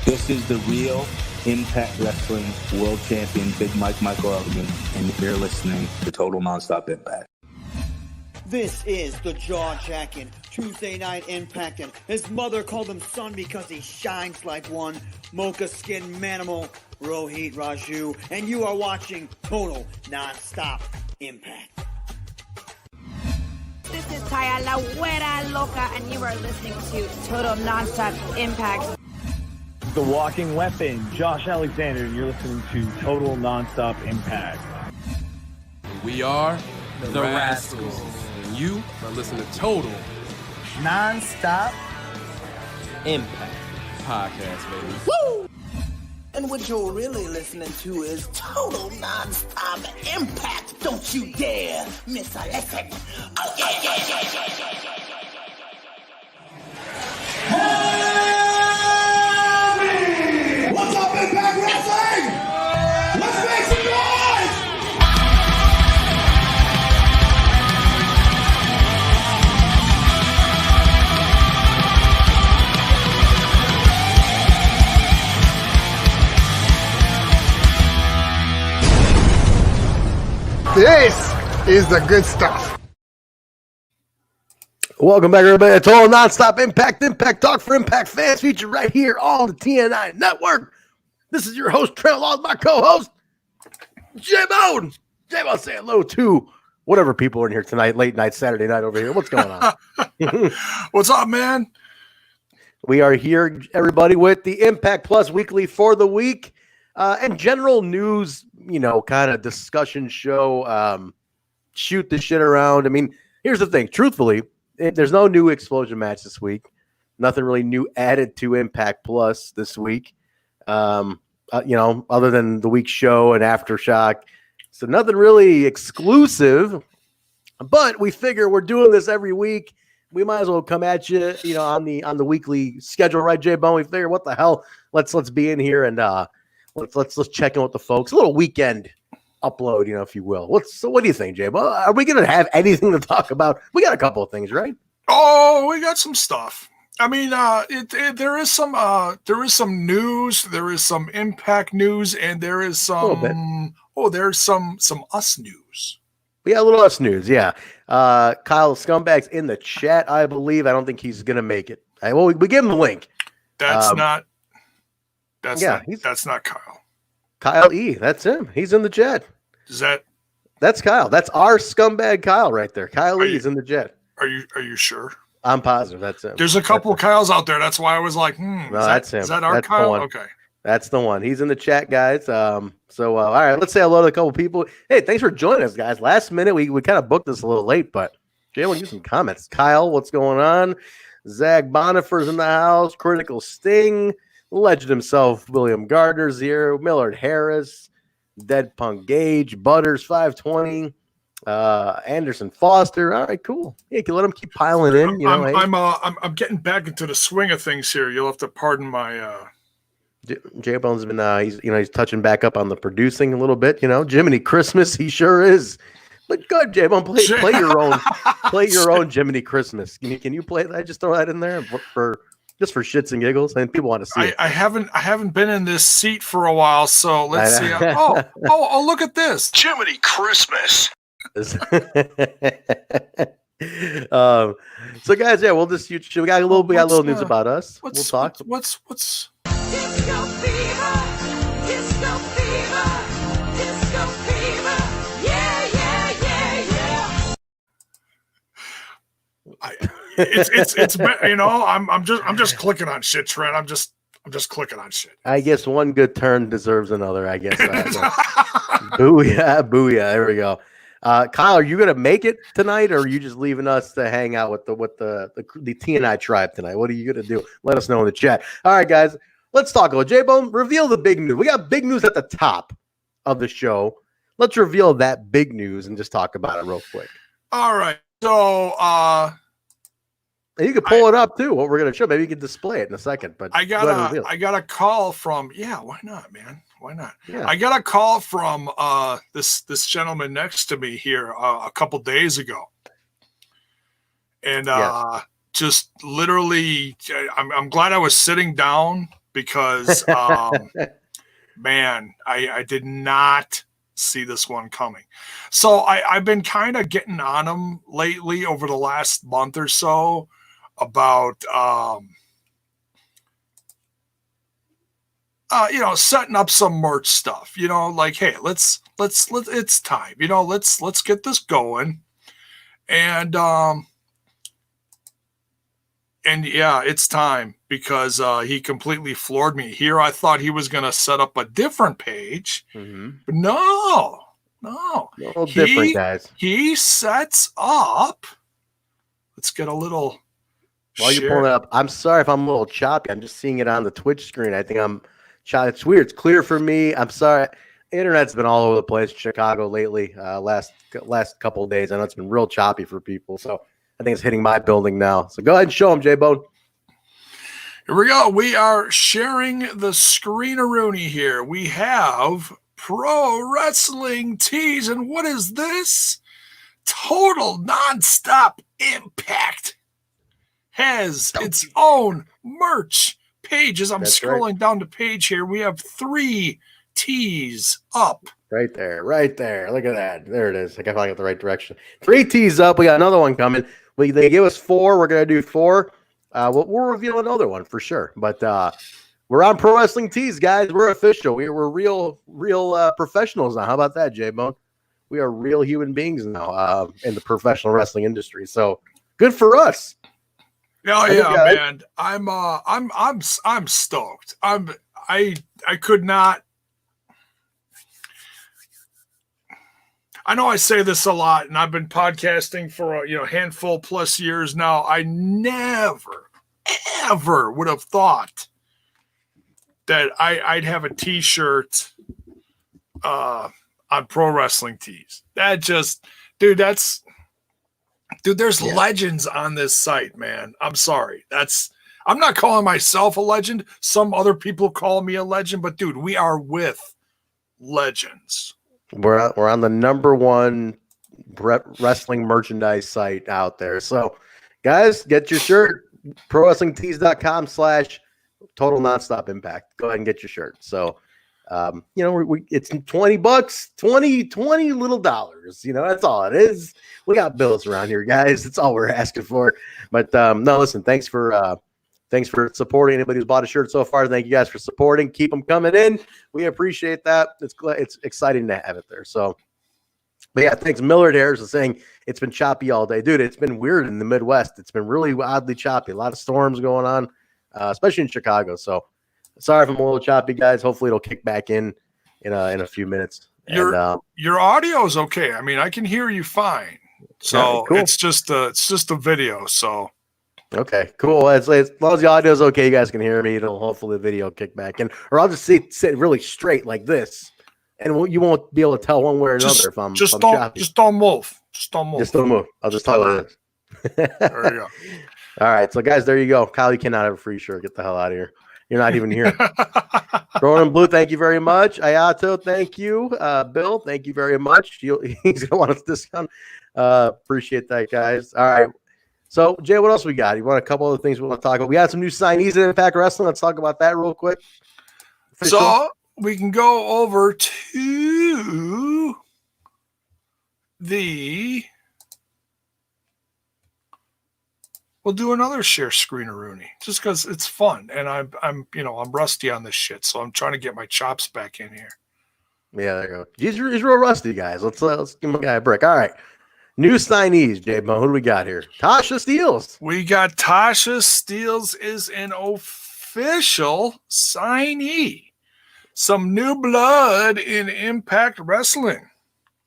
This is the real Impact Wrestling World Champion, Big Mike Michael Elgin, and you're listening to Total Nonstop Impact. This is the jaw-jacking Tuesday Night Impact, and his mother called him son because he shines like one. Mocha Skin Manimal, Rohit Raju, and you are watching Total Nonstop Impact. This is Taya La Güera Loca, and you are listening to Total Nonstop Impact. The Walking Weapon, Josh Alexander, and you're listening to Total Nonstop Impact. We are the Rascals, and you are listening to Total Nonstop Impact Podcast, baby. Woo! And what you're really listening to is Total Nonstop Impact. Don't you dare miss a lesson. Oh, yeah, yeah, yeah, yeah, yeah. What's up, Impact Wrestling? Let's make some noise! This is the good stuff. Welcome back, everybody, to Total Nonstop Impact, Impact Talk for Impact fans, featured right here on the TNI Network. This is your host, Trent, along with my co-host, Jaybone. Jaybone, say hello to whatever people are in here tonight, late night, Saturday night over here. What's going on? What's up, man? We are here, everybody, with the Impact Plus Weekly for the week and general news, kind of discussion show, shoot the shit around. I mean, here's the thing. Truthfully, there's no new Xplosion match this week. Nothing really new added to Impact Plus this week. Other than the week's show and Aftershock. So nothing really exclusive, but we figure we're doing this every week. We might as well come at you, on the weekly schedule, right, Jaybone? We figure, what the hell? Let's be in here and let's check in with the folks. A little weekend upload, if you will. So what do you think, Jaybone? Are we going to have anything to talk about? We got a couple of things, right? Oh, we got some stuff. I mean, there is some news, there is some Impact news, and there is there's some us news. We got a little us news, yeah. Kyle Scumbag's in the chat, I believe. I don't think he's gonna make it. We give him the link. That's not Kyle. Kyle E. That's him. He's in the chat. That's Kyle. That's our scumbag Kyle right there. Kyle E. is in the chat. Are you sure? I'm positive that's him. There's a couple of Kyles out there. That's why I was like, no, that's him. Is that our Kyle? Okay. That's the one. He's in the chat, guys. All right, let's say hello to a couple people. Hey, thanks for joining us, guys. Last minute, we kind of booked this a little late, but Jay, we'll give some comments. Kyle, what's going on? Zach Bonifer's in the house. Critical Sting. Legend himself, William Gardner's here. Millard Harris. Dead Punk Gage. Butters 520. Anderson Foster. All right, cool. Yeah, you can let them keep piling in. I'm getting back into the swing of things here. You'll have to pardon my. Jaybone's been he's touching back up on the producing a little bit. Jiminy Christmas, he sure is. But good, Jaybone, play your own Jiminy Christmas. Can you play that? Just throw that in there for shits and giggles, and people want to see it. I haven't been in this seat for a while, so let's see. Oh, look at this, Jiminy Christmas. So guys, yeah, we'll just shoot. We got a little news about us. We'll talk. What's Disco fever, disco fever, disco fever, yeah, yeah, yeah, yeah. It's I'm just clicking on shit, Trent. I'm just clicking on shit. I guess one good turn deserves another. I guess. Booyah! There we go. Kyle, are you gonna make it tonight, or are you just leaving us to hang out with the TNI tribe tonight? What are you gonna do? Let us know in the chat. All right, guys, let's talk about Jaybone. Reveal the big news. We got big news at the top of the show. Let's reveal that big news and just talk about it real quick. All right. So, and you can pull it up too. What we're gonna show, maybe you can display it in a second. But I got a call from. Yeah, why not, man? Why not? Yeah. I got a call from this gentleman next to me here a couple days ago, and just literally, I'm glad I was sitting down because, man, I did not see this one coming. So I've been kind of getting on him lately over the last month or so about, setting up some merch stuff, like, hey, let's it's time, let's get this going. And yeah, it's time because he completely floored me here. I thought he was going to set up a different page, but no, different, guys. He sets up. Let's get a little. While you're pulling it up, I'm sorry if I'm a little choppy. I'm just seeing it on the Twitch screen. I think I'm choppy. It's weird. It's clear for me. I'm sorry. Internet's been all over the place in Chicago lately. Last couple of days. I know it's been real choppy for people. So I think it's hitting my building now. So go ahead and show them, Jaybone. Here we go. We are sharing the screen-a-rooney here. We have pro wrestling tees. And what is this? Total Nonstop Impact has its own merch page. As I'm scrolling down the page here, we have 3 tees up. Right there. Look at that. There it is. I got the right direction. 3 tees up. We got another one coming. They give us 4. We're going to do 4. We'll reveal another one for sure. But we're on Pro Wrestling Tees, guys. We're official. We're real professionals now. How about that, Jaybone? We are real human beings now in the professional wrestling industry. So good for us. Oh yeah, man. I'm stoked. I could not. I know I say this a lot, and I've been podcasting for a handful plus years now. I never, ever would have thought that I'd have a T-shirt on Pro Wrestling Tees. That just, dude, there's legends on this site, man. I'm sorry. I'm not calling myself a legend. Some other people call me a legend, but dude, we are with legends. We're on the #1 wrestling merchandise site out there. So, guys, get your shirt. ProWrestlingTees.com/Total Nonstop Impact. Go ahead and get your shirt. So, it's $20, 20 little dollars. That's all it is. We got bills around here, guys. That's all we're asking for. But no, listen. Thanks for supporting anybody who's bought a shirt so far. Thank you guys for supporting. Keep them coming in. We appreciate that. It's exciting to have it there. So, but yeah, thanks. Millard Harris is saying it's been choppy all day, dude. It's been weird in the Midwest. It's been really oddly choppy. A lot of storms going on, especially in Chicago. So, sorry if I'm a little choppy, guys. Hopefully, it'll kick back in a few minutes. Your audio is okay. I mean, I can hear you fine. So cool. It's just a video. So. Okay, cool. As long as the audio is okay, you guys can hear me. It'll hopefully the video kick back in, or I'll just sit really straight like this, and you won't be able to tell one way or another if I'm choppy. Just don't move. Just don't move. I'll just talk like this. There you go. All right, so guys, there you go. Kyle, you cannot have a free shirt. Get the hell out of here. You're not even here. Ronan Blue, thank you very much. Ayato, thank you. Bill, thank you very much. He's gonna want us discount. Appreciate that, guys. All right. So, Jay, what else we got? You want a couple other things we want to talk about? We got some new signees in Impact Wrestling. Let's talk about that real quick. Official. So, we can go over to we'll do another share screen-a-rooney just because it's fun, and I'm rusty on this shit, so I'm trying to get my chops back in here. Yeah, there you go. He's real rusty, guys. Let's give him a guy a break. All right. New signees, Jaybone. Who do we got here? Tasha Steelz. We got Tasha Steelz is an official signee. Some new blood in Impact Wrestling.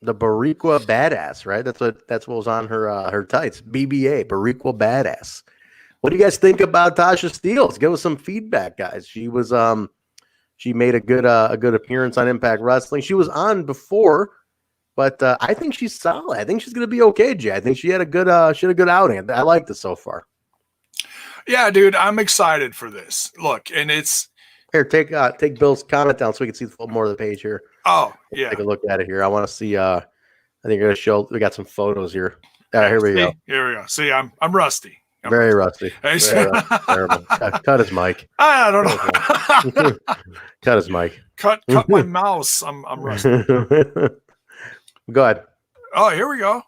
The Boricua Badass, right? That's what was on her tights. BBA, Boricua Badass. What do you guys think about Tasha Steelz? Give us some feedback, guys. She was she made a good appearance on Impact Wrestling. She was on before. But I think she's solid. I think she's going to be okay, Jay. I think she had a good outing. I like this so far. Yeah, dude, I'm excited for this. Look, and it's here. Take Bill's comment down so we can see more of the page here. Oh, yeah. Take a look at it here. I want to see. I think we're going to show. We got some photos here. Here we go. Here we go. See, I'm rusty. Very rusty. Very rusty. Terrible. Cut his mic. I don't know. Cut his mic. Cut my mouse. I'm rusty. Go ahead. Oh, here we go.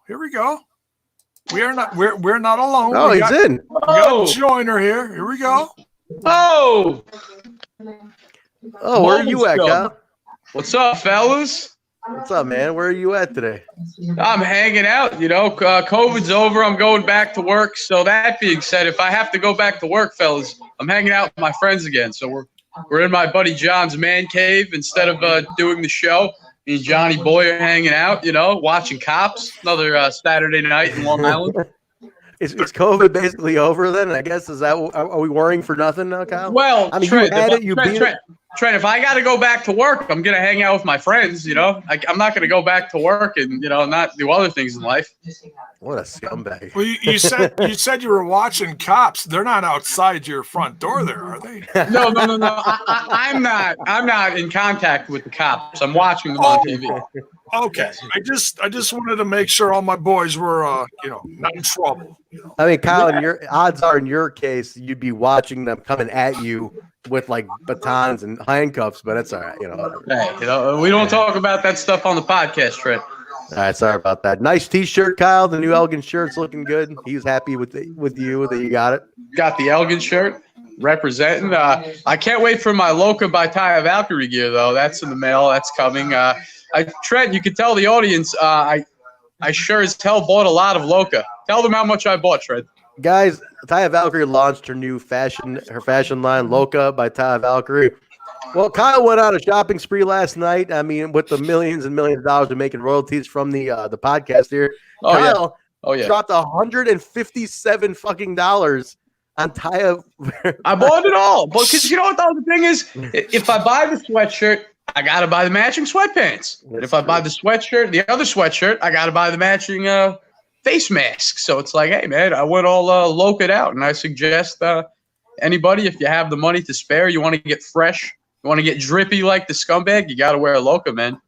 We're not alone. Oh, he's in. We got Joiner here. Here we go. Oh, where are you at, Kyle? What's up, fellas? What's up, man? Where are you at today? I'm hanging out. COVID's over. I'm going back to work. So that being said, if I have to go back to work, fellas, I'm hanging out with my friends again. So we're in my buddy John's man cave instead of doing the show. Me and Johnny Boy are hanging out, watching Cops. Another Saturday night in Long Island. Is COVID basically over then? I guess are we worrying for nothing now, Kyle? Well, I mean, Trent, Trent, if I got to go back to work, I'm gonna hang out with my friends. I'm not gonna go back to work and not do other things in life. What a scumbag! Well, you said you were watching Cops. They're not outside your front door, there, are they? No. I'm not in contact with the cops. I'm watching them on TV. Okay, I just wanted to make sure all my boys were not in trouble. I mean, Kyle, your odds are in your case you'd be watching them coming at you with like batons and handcuffs, but it's all right. Hey, we don't talk about that stuff on the podcast, Trent. All right, sorry about that. Nice T-shirt, Kyle. The new Elgin shirt's looking good. He's happy with you that you got it. Got the Elgin shirt representing. I can't wait for my Loca by Taya Valkyrie gear though. That's in the mail. That's coming. Trent, you can tell the audience. I sure as hell bought a lot of Loca. Tell them how much I bought, Trent. Guys, Taya Valkyrie launched her new fashion line, Loca by Taya Valkyrie. Well, Kyle went on a shopping spree last night. I mean, with the millions and millions of dollars of making royalties from the podcast here. Kyle dropped $157 fucking dollars on Taya. I bought it all, but because you know what the thing is, if I buy the sweatshirt, I gotta buy the matching sweatpants. And if I buy the other sweatshirt, I gotta buy the matching face mask. So it's like, hey man, I went all Loca out, and I suggest anybody, if you have the money to spare, you want to get fresh. You want to get drippy like the scumbag? You got to wear a Loca, man.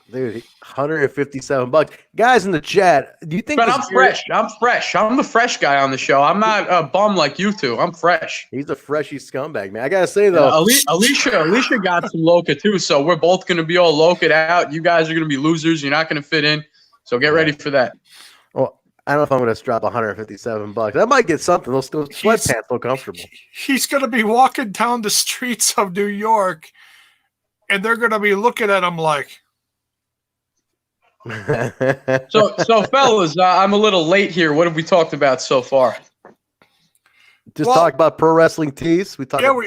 Dude, $157. Guys in the chat, do you think? But I'm fresh. I'm the fresh guy on the show. I'm not a bum like you two. I'm fresh. He's a freshy scumbag, man. I gotta say though, Alicia got some Loca too. So we're both gonna be all Loca'd out. You guys are gonna be losers. You're not gonna fit in. So get ready for that. Well, I don't know if I'm gonna drop $157. I might get something. Those sweatpants look comfortable. He's gonna be walking down the streets of New York, and they're gonna be looking at him like. So fellas, I'm a little late here. What have we talked about so far? Just talk about pro wrestling tees. We talked about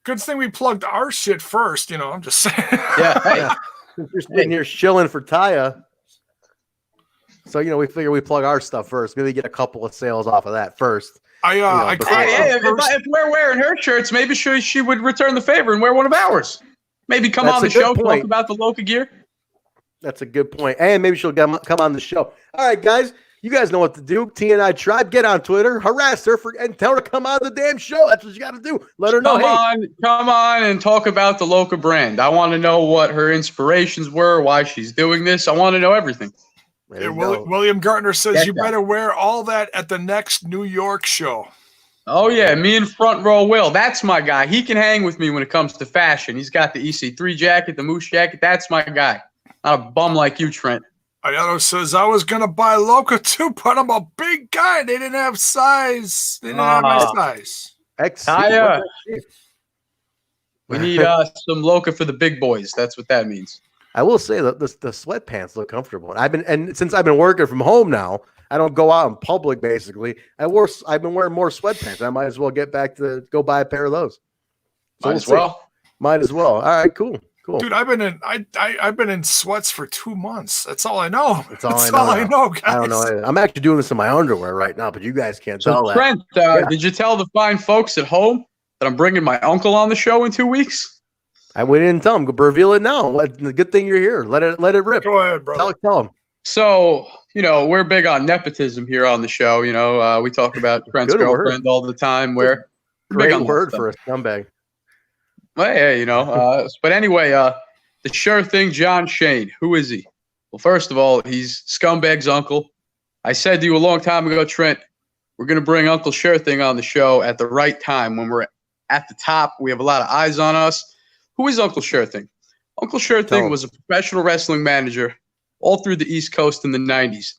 good thing we plugged our shit first. I'm just saying. Yeah. You're sitting here shilling for Taya. So, we figure we plug our stuff first. Maybe get a couple of sales off of that first. If we're wearing her shirts, maybe she would return the favor and wear one of ours. Maybe come on the show, talk about the Loca gear. That's a good point. And maybe she'll come on the show. All right, guys. You guys know what to do. TNI Tribe, get on Twitter, harass her and tell her to come on the damn show. That's what you got to do. Let her know. Come on and talk about the Loca brand. I want to know what her inspirations were, why she's doing this. I want to know everything. William Gartner says you better wear all that at the next New York show. Oh, yeah. Me and Front Row Will. That's my guy. He can hang with me when it comes to fashion. He's got the EC3 jacket, the Moose jacket. That's my guy. Not a bum like you, Trent. Ayano says, I was going to buy Loca too, but I'm a big guy. They didn't have size. They didn't have my size. We need some Loca for the big boys. That's what that means. I will say that the sweatpants look comfortable. Since I've been working from home now, I don't go out in public basically. I've been wearing more sweatpants. I might as well get back to go buy a pair of those. Might as well. All right, cool. Dude, I've been in sweats for 2 months. That's all I know. That's all I know, guys. I don't know. I'm actually doing this in my underwear right now, but you guys can't tell that. Trent, did you tell the fine folks at home that I'm bringing my uncle on the show in 2 weeks? We didn't tell him. Go reveal it now. The good thing you're here. Let it rip. Go ahead, brother. Tell him. So, we're big on nepotism here on the show. We talk about Trent's girlfriend all the time. We're great word for a scumbag. Well, yeah, but anyway, the sure thing, John Shane. Who is he? Well, first of all, he's Scumbag's uncle. I said to you a long time ago, Trent, we're going to bring Uncle Sure Thing on the show at the right time when we're at the top. We have a lot of eyes on us. Who is Uncle Sure Thing? Uncle Sure Thing was a professional wrestling manager all through the East Coast in the 90s.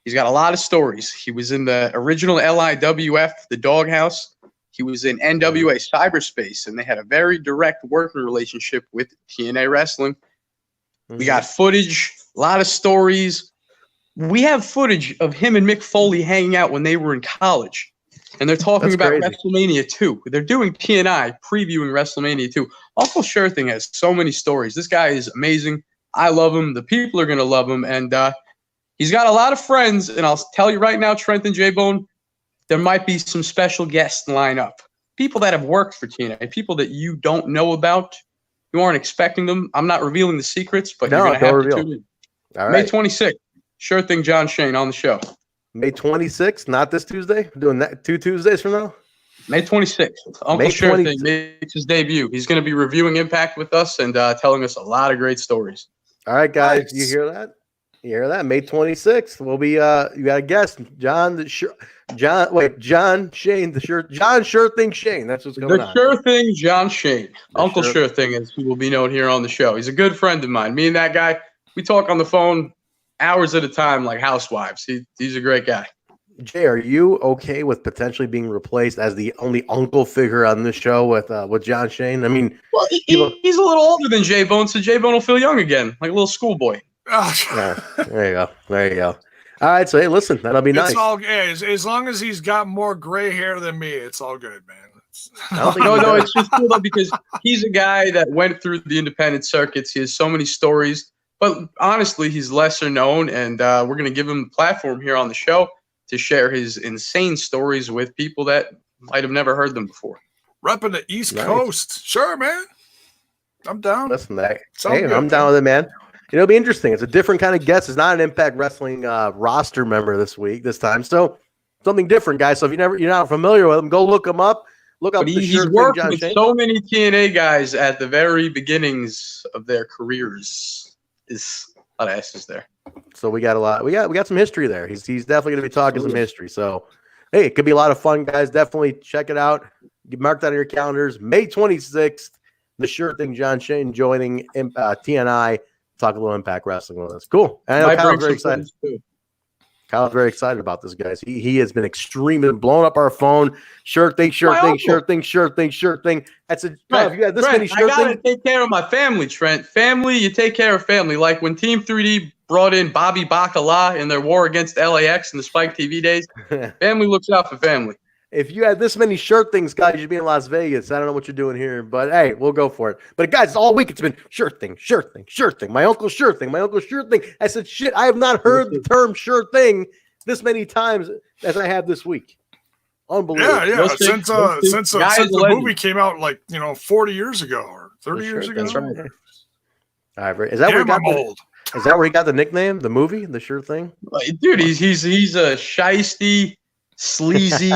He's got a lot of stories. He was in the original LIWF, the Doghouse. He was in NWA Cyberspace, and they had a very direct working relationship with TNA Wrestling. We got footage, a lot of stories. We have footage of him and Mick Foley hanging out when they were in college. And they're talking about WrestleMania 2. They're doing TNI, previewing WrestleMania 2. Uncle Sure Thing has so many stories. This guy is amazing. I love him. The people are going to love him. And he's got a lot of friends. And I'll tell you right now, Trent and Jaybone, there might be some special guests line up. People that have worked for TNA, people that you don't know about. You aren't expecting them. I'm not revealing the secrets, but you're going to have to tune in. All May right. 26th, Sure Thing John Shane on the show. May 26th, not this Tuesday. We're doing that 2 Tuesdays from now. May 26th, Uncle Sure Thing makes his debut. He's going to be reviewing Impact with us and telling us a lot of great stories. All right, guys, you hear that? You hear that? May 26th. We'll be. You got a guest, John Shane, John Sure Thing Shane. That's what's going on. The Sure Thing John Shane, Uncle Sure Thing, as he will be known here on the show. He's a good friend of mine. Me and that guy, we talk on the phone hours at a time like housewives. He's a great guy. Jay, are you okay with potentially being replaced as the only uncle figure on this show with John Shane? I mean, well, he's a little older than Jaybone, so Jaybone will feel young again, like a little schoolboy. Yeah, there you go. There you go. All right, so hey, listen, that'll be nice. It's all as long as he's got more gray hair than me, it's all good, man. No, it's just cool though because he's a guy that went through the independent circuits. He has so many stories, but honestly, he's lesser known, and we're going to give him a platform here on the show to share his insane stories with people that might have never heard them before. Repping the East Coast. Sure, man. I'm down. Listen, hey, good, I'm down with it, man. It'll be interesting. It's a different kind of guest. It's not an Impact Wrestling roster member this time. So something different, guys. So if you're not familiar with him, go look him up. Look up. He's worked with so many TNA guys at the very beginnings of their careers. Is a lot of S's there. So we got a lot. We got some history there. He's definitely going to be talking some history. So hey, it could be a lot of fun, guys. Definitely check it out. Mark that on your calendars. May 26th, the Sure Thing John Shane joining TNI. Talk a little Impact Wrestling with us. Cool. And I know Kyle's very excited. Kyle's very excited about this, guys. He has been extremely blowing up our phone. Sure thing. That's a Kyle, if you got this many sure I gotta take care of my family, Trent. Family, you take care of family. Like when Team 3D brought in Bobby Bacala in their war against LAX in the Spike TV days. Family looks out for family. If you had this many Sure Things, guys, you should be in Las Vegas. I don't know what you're doing here, but hey, we'll go for it. But guys, all week it's been Sure Thing. My Uncle Sure Thing. I said, shit, I have not heard the term Sure Thing this many times as I have this week. Unbelievable. Yeah. Since the movie came out 40 years ago or 30 years ago. That's right. All right, is that where he got old? Is that where he got the nickname? The movie, The Sure Thing? Dude, he's a shiesty, sleazy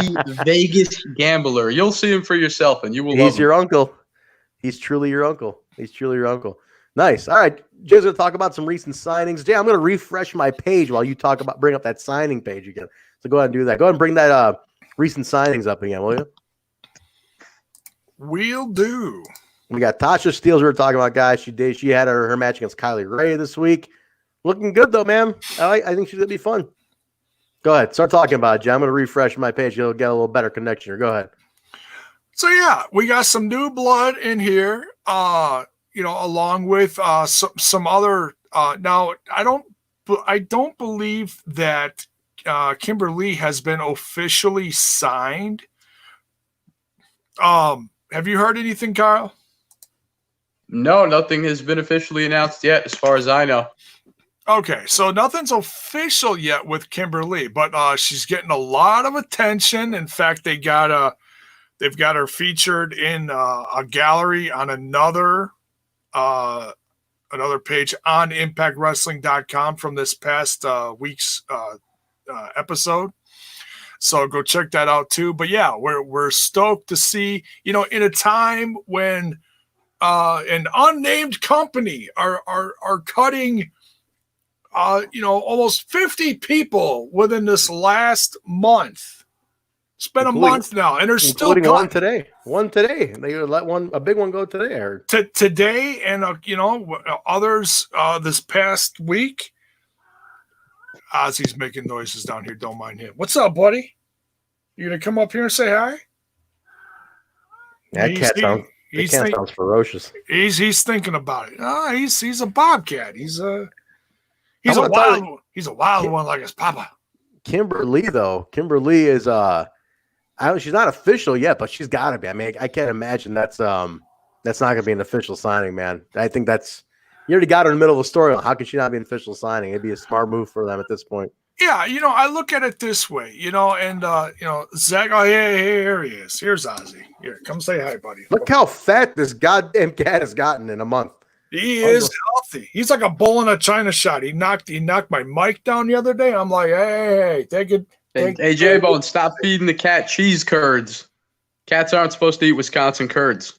Vegas gambler. You'll see him for yourself, and you will. He's your uncle. He's truly your uncle. Nice. All right, Jay's gonna talk about some recent signings. Jay, I'm gonna refresh my page while you bring up that signing page again. So go ahead and do that. Go ahead and bring that recent signings up again, will you? Will do. We got Tasha Steeles. We were talking about, guys. She had her match against Kylie Ray this week. Looking good though, man. I think she's gonna be fun. Go ahead. Start talking about it, Jay. I'm going to refresh my page. You'll get a little better connection here. Go ahead. So, yeah, we got some new blood in here, along with some other now, I don't believe that Kimberly has been officially signed. Have you heard anything, Kyle? No, nothing has been officially announced yet, as far as I know. Okay, so nothing's official yet with Kimberly, but she's getting a lot of attention. In fact, they've got her featured in a gallery on another page on ImpactWrestling.com from this past week's episode. So go check that out too. But yeah, we're stoked to see, in a time when an unnamed company are cutting. Almost 50 people within this last month It's been a month now, and there's still one today. One today. They let a big one go today. Today, and others this past week. Ozzy's making noises down here. Don't mind him. What's up, buddy? You gonna come up here and say hi? That cat sounds ferocious. He's thinking about it. He's a bobcat. He's a wild one like his papa. Kimberly is she's not official yet, but she's got to be. I mean, I can't imagine that's not going to be an official signing, man. I think you already got her in the middle of the story. How could she not be an official signing? It'd be a smart move for them at this point. Yeah, I look at it this way, and Zach. Oh, yeah, here he is. Here's Ozzy. Here, come say hi, buddy. Look how fat this goddamn cat has gotten in a month. He is healthy. He's like a bull in a china shot. He knocked my mic down the other day. I'm like, hey, take it. Hey, Jaybone, stop feeding the cat cheese curds. Cats aren't supposed to eat Wisconsin curds.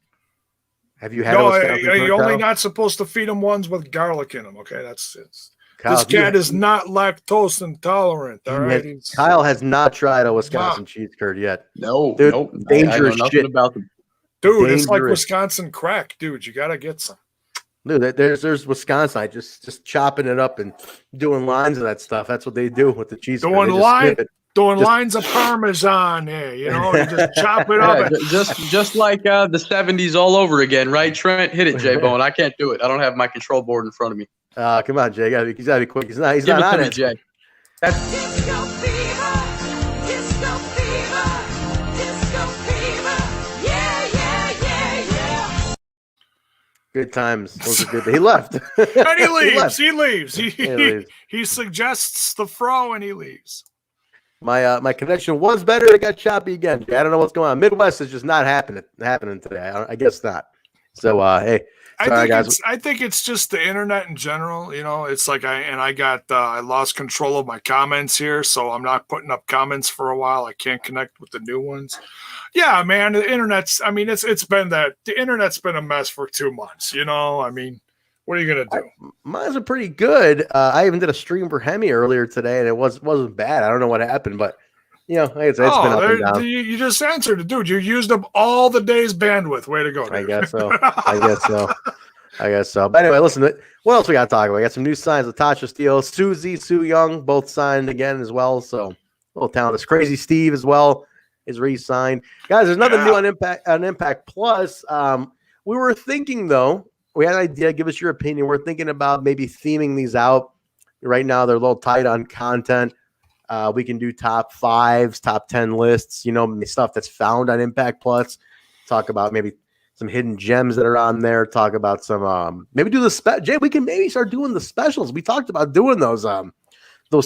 Have you had a Wisconsin curd, you're only Kyle? not supposed to feed them ones with garlic in them. Okay, that's it. Kyle, this cat is not lactose intolerant. All right, Kyle has not tried a Wisconsin cheese curd yet. No, dude, nope. Dangerous I know shit about them. Dude, it's like Wisconsin crack, dude. You gotta get some. Dude, there's Wisconsin. I just chopping it up and doing lines of that stuff. That's what they do with the cheese. Doing lines of Parmesan there, you just chop it up. Just like the 70s all over again, right, Trent? Hit it, Jaybone. I can't do it. I don't have my control board in front of me. Come on, Jay. He's got to be quick. He's not on it. Jay. Disco fever, disco fever, disco fever. Yeah. Good times. Those are good. He left. And he leaves. He leaves. He suggests the fro and he leaves. My connection was better. It got choppy again. I don't know what's going on. Midwest is just not happening today. I guess not. So hey, sorry guys. I think it's just the internet in general. It's like I lost control of my comments here, so I'm not putting up comments for a while. I can't connect with the new ones. Yeah, man, the internet's. I mean, it's been that the internet's been a mess for 2 months. I mean. What are you gonna do? Mine's are pretty good. I even did a stream for HEMI earlier today, and it wasn't bad. I don't know what happened, but like I said, it's been up and down. You just answered it, dude. You used up all the day's bandwidth. Way to go, dude. I guess so. But anyway, listen. What else we got to talk about? We got some new signs. Latasha Steele, Sue Young, both signed again as well. So a little talent. This Crazy Steve as well is re-signed. Guys, there's nothing new on Impact Plus. We were thinking though. We had an idea. Give us your opinion. We're thinking about maybe theming these out. Right now, they're a little tight on content. We can do top 5s, top 10 lists, stuff that's found on Impact Plus. Talk about maybe some hidden gems that are on there. Talk about some, maybe do the Jay, we can maybe start doing the specials. We talked about doing those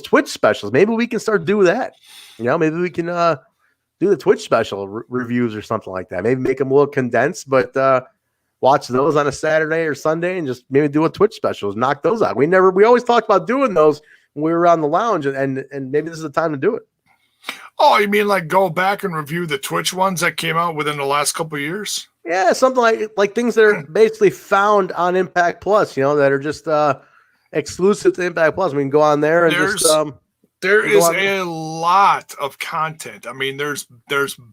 Twitch specials. Maybe we can start doing that. Maybe we can do the Twitch special reviews or something like that. Maybe make them a little condensed, but watch those on a Saturday or Sunday and just maybe do a Twitch specials, knock those out. We always talked about doing those when we were on the lounge, and maybe this is the time to do it. Oh, you mean like go back and review the Twitch ones that came out within the last couple of years? Yeah, something like things that are basically found on Impact Plus, that are just exclusive to Impact Plus. We can go on there and there is a lot of content. I mean, there's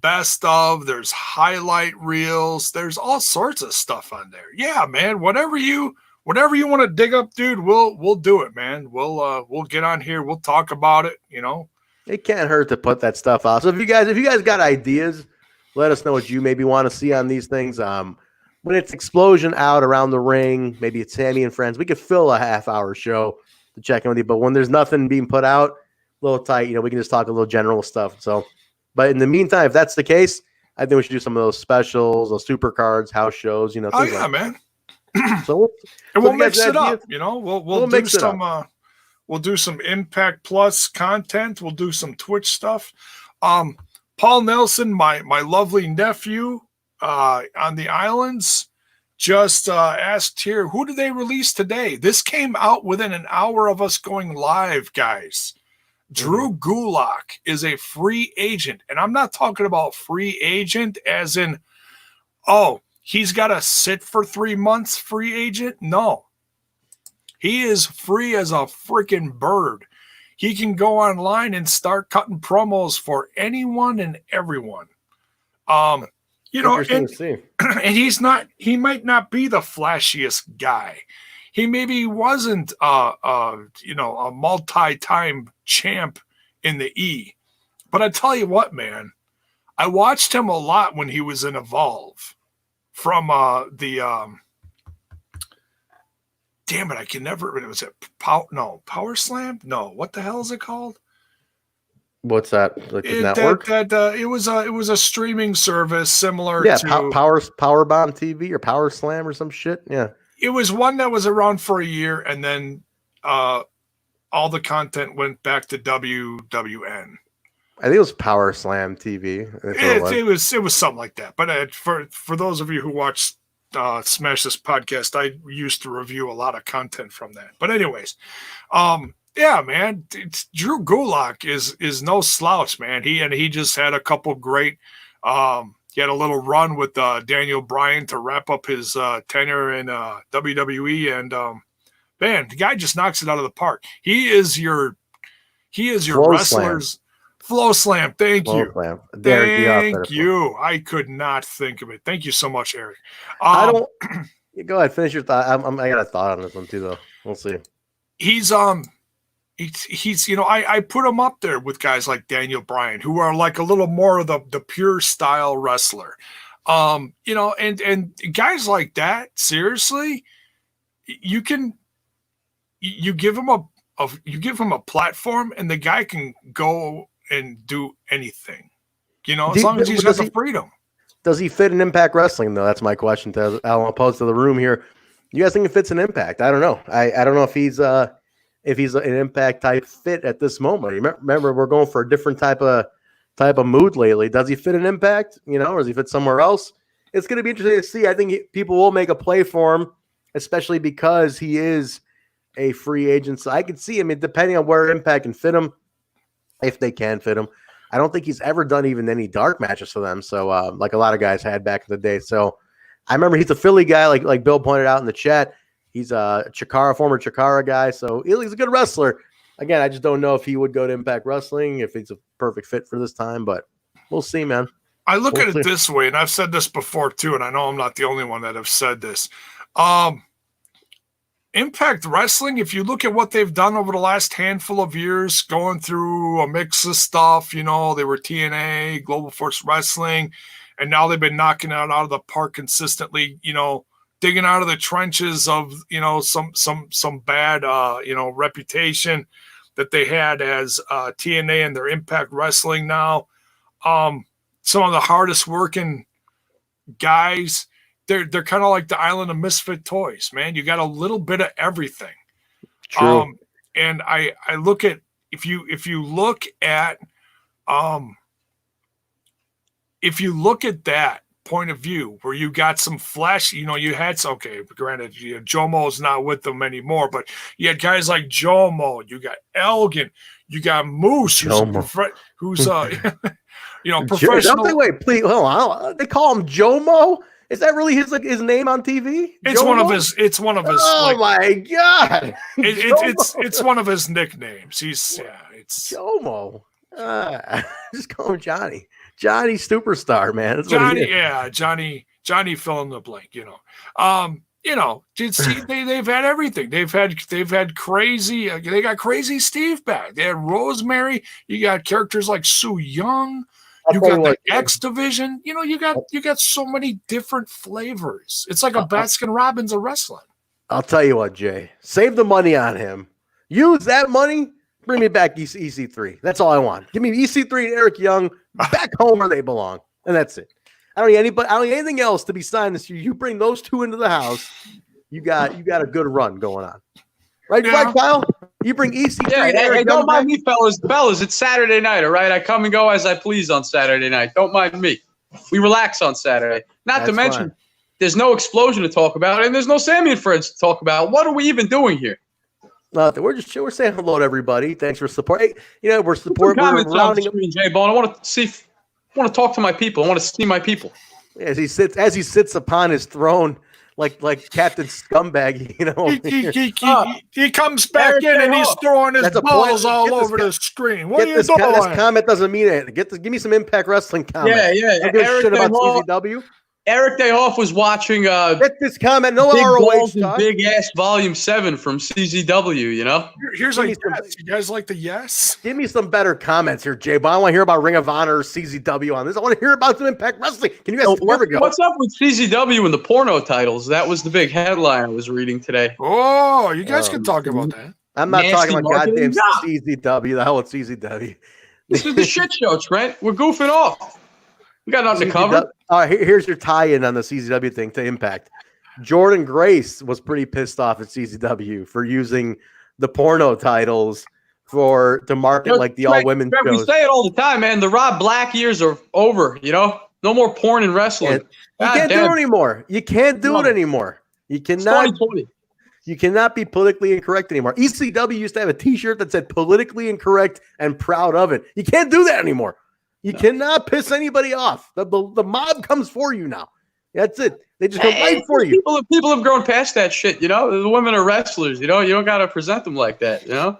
best of, there's highlight reels, there's all sorts of stuff on there. Yeah, man. Whatever you want to dig up, dude, we'll do it, man. We'll get on here, we'll talk about it, It can't hurt to put that stuff out. So if you guys got ideas, let us know what you maybe want to see on these things. When it's Xplosion out around the ring, maybe it's Sammy and friends, we could fill a half-hour show to check in with you. But when there's nothing being put out, a little tight, we can just talk a little general stuff. So, but in the meantime, if that's the case, I think we should do some of those specials, those super cards, house shows, things like man. So we'll mix it up. We'll do some. We'll do some Impact Plus content. We'll do some Twitch stuff. Paul Nelson, my lovely nephew on the islands, just asked here, who did they release today? This came out within an hour of us going live, guys. Drew Gulak is a free agent. And I'm not talking about free agent as in, he's got to sit for 3 months free agent. No. He is free as a freaking bird. he can go online and start cutting promos for anyone and everyone. You know, and he might not be the flashiest guy. He maybe wasn't, you know, a multi-time champ in the E. But I tell you what, man, I watched him a lot when he was in Evolve from damn it, I can never, was it Power Slam? No, what the hell is it called? What's that? Like the network? It was a streaming service similar to Power Bomb TV or Power Slam or some shit. Yeah. It was one that was around for a year, and then all the content went back to WWN. I think it was Power Slam TV. It was something like that. But for those of you who watch Smash This podcast, I used to review a lot of content from that. But anyways, yeah, man, Drew Gulak is no slouch, man. He just had a couple great. He had a little run with Daniel Bryan to wrap up his tenure in WWE, and man, the guy just knocks it out of the park. He is your wrestler's Flow Slam. Thank you. Thank you. I could not think of it. Thank you so much, Eric. I don't. Go ahead, finish your thought. I got a thought on this one too, though. We'll see. He's you know, I put him up there with guys like Daniel Bryan, who are like a little more of the pure style wrestler. You know, and guys like that, seriously, you give him a platform, and the guy can go and do anything, you know, as long as he's got the freedom. Does he fit in Impact Wrestling, though? That's my question to I'll pose to the room here. You guys think it fits in Impact? I don't know. I don't know if he's an Impact type fit at this moment. Remember, we're going for a different type of mood lately. Does he fit in Impact? You know, or does he fit somewhere else? It's going to be interesting to see. I think people will make a play for him, especially because he is a free agent. So I could see him, depending on where Impact can fit him, if they can fit him. I don't think he's ever done even any dark matches for them. So like a lot of guys had back in the day. So I remember he's a Philly guy, like Bill pointed out in the chat. He's a former Chikara guy. So he's a good wrestler. Again, I just don't know if he would go to Impact Wrestling, if he's a perfect fit for this time, but we'll see, man. I look at it this way, and I've said this before too, and I know I'm not the only one that have said this. Impact Wrestling, if you look at what they've done over the last handful of years, going through a mix of stuff, you know, they were TNA, Global Force Wrestling, and now they've been knocking it out of the park consistently, you know, digging out of the trenches of, you know, some bad, you know, reputation that they had as TNA and their Impact Wrestling now. Some of the hardest working guys, they're kind of like the island of misfit toys, man. You got a little bit of everything. True. And I look at, if you look at that point of view where you got some flash, you know, you had some, okay, granted, Jomo is not with them anymore, but you had guys like Jomo, you got Elgin, you got Moose, who's you know, professional. Wait, please, hold on. They call him Jomo. Is that really his name on TV? It's Jomo? It's one of his. Oh my god! It's one of his nicknames. It's Jomo. Just call him Johnny. Johnny Superstar, man. That's Johnny fill in the blank. You know, they've had everything. They've had crazy. They got Crazy Steve back. They had Rosemary. You got characters like Sue Young. You got the X division. You know, you got so many different flavors. It's like a Baskin Robbins of wrestling. I'll tell you what, Jay. Save the money on him. Use that money. Bring me back EC3. That's all I want. Give me EC3 and Eric Young back home where they belong, and that's it. I don't need anything else to be signed this year. You bring those two into the house, you got a good run going on. Right, Kyle? You bring EC3 and Eric Young don't mind me, fellas. It's Saturday night, all right? I come and go as I please on Saturday night. Don't mind me. We relax on Saturday. Not to mention, there's no Xplosion to talk about, and there's no Sammy and Friends to talk about. What are we even doing here? Nothing. We're saying hello to everybody. Thanks for support. Hey, you know, we're supporting. We're rounding up. Jaybone. I want to talk to my people. I want to see my people. As he sits upon his throne, like Captain Scumbag, you know. He comes back in and he's throwing his balls all over the screen. What are you doing? This comment doesn't mean it. Give me some Impact Wrestling comments. Yeah. Don't give a shit about CZW. Eric Dayhoff was watching get this comment. No Big ROH Balls talk. and Big Ass Volume 7 from CZW, you know? Here's like, yes. You guys like the yes? Give me some better comments here, Jay. But I want to hear about Ring of Honor or CZW on this. I want to hear about some Impact Wrestling. Can you guys here we go. What's up with CZW and the porno titles? That was the big headline I was reading today. Oh, you guys can talk about that. I'm not talking about goddamn CZW. The hell with CZW. This is the shit show, Trent. We're goofing off. We got nothing to cover. All right, here's your tie-in on the CZW thing to Impact. Jordan Grace was pretty pissed off at CZW for using the porno titles to market like the all-women shows. We say it all the time, man. The Rob Black years are over, you know? No more porn in wrestling. You can't do it anymore. You can't do it anymore. You cannot. 2020. You cannot be politically incorrect anymore. ECW used to have a T-shirt that said politically incorrect and proud of it. You can't do that anymore. You cannot piss anybody off. The mob comes for you now. That's it. They just come right for you. People have grown past that shit, you know? The women are wrestlers, you know? You don't got to present them like that, you know?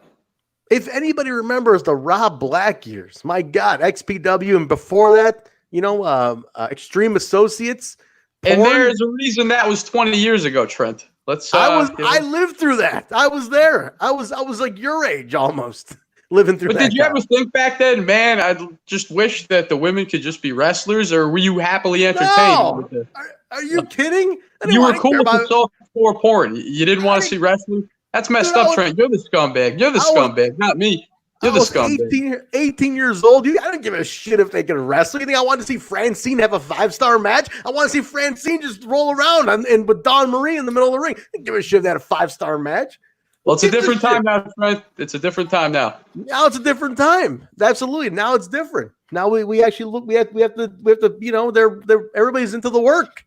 If anybody remembers the Rob Black years, my God, XPW and before that, you know, Extreme Associates. Porn. And there's a reason that was 20 years ago, Trent. I lived through that. I was there. I was like your age almost. Living through but that. Did you ever think back then, man, I just wish that the women could just be wrestlers, or were you happily entertained? No. Are you kidding? You were cool with the softcore porn. You didn't want to see wrestling? That's messed up, Trent. You're the scumbag. You're the scumbag, not me. You're the scumbag. 18 years old. I don't give a shit if they can wrestle. You think I want to see Francine have a 5-star match? I want to see Francine just roll around and with Dawn Marie in the middle of the ring. I don't give a shit if they had a 5-star match. Well, it's a different time now, Trent. It's a different time now. Now it's a different time. Absolutely. Now it's different. Now we actually look. We have to. You know, they're everybody's into the work.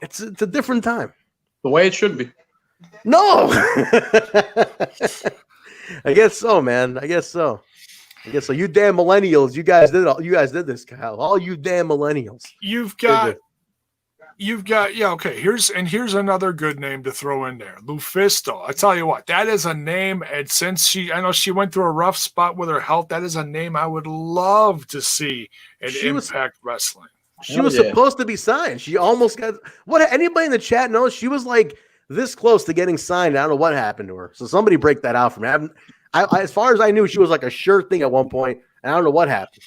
It's a different time. The way it should be. No. I guess so, man. I guess so. You damn millennials. You guys did this, Kyle. All you damn millennials. You've got. Okay. Here's another good name to throw in there, Lufisto. I tell you what, that is a name, and since I know she went through a rough spot with her health, that is a name I would love to see in Impact Wrestling. She was supposed to be signed. She almost got. What anybody in the chat knows? She was like this close to getting signed. I don't know what happened to her. So somebody break that out for me. As far as I knew, she was like a sure thing at one point, and I don't know what happened.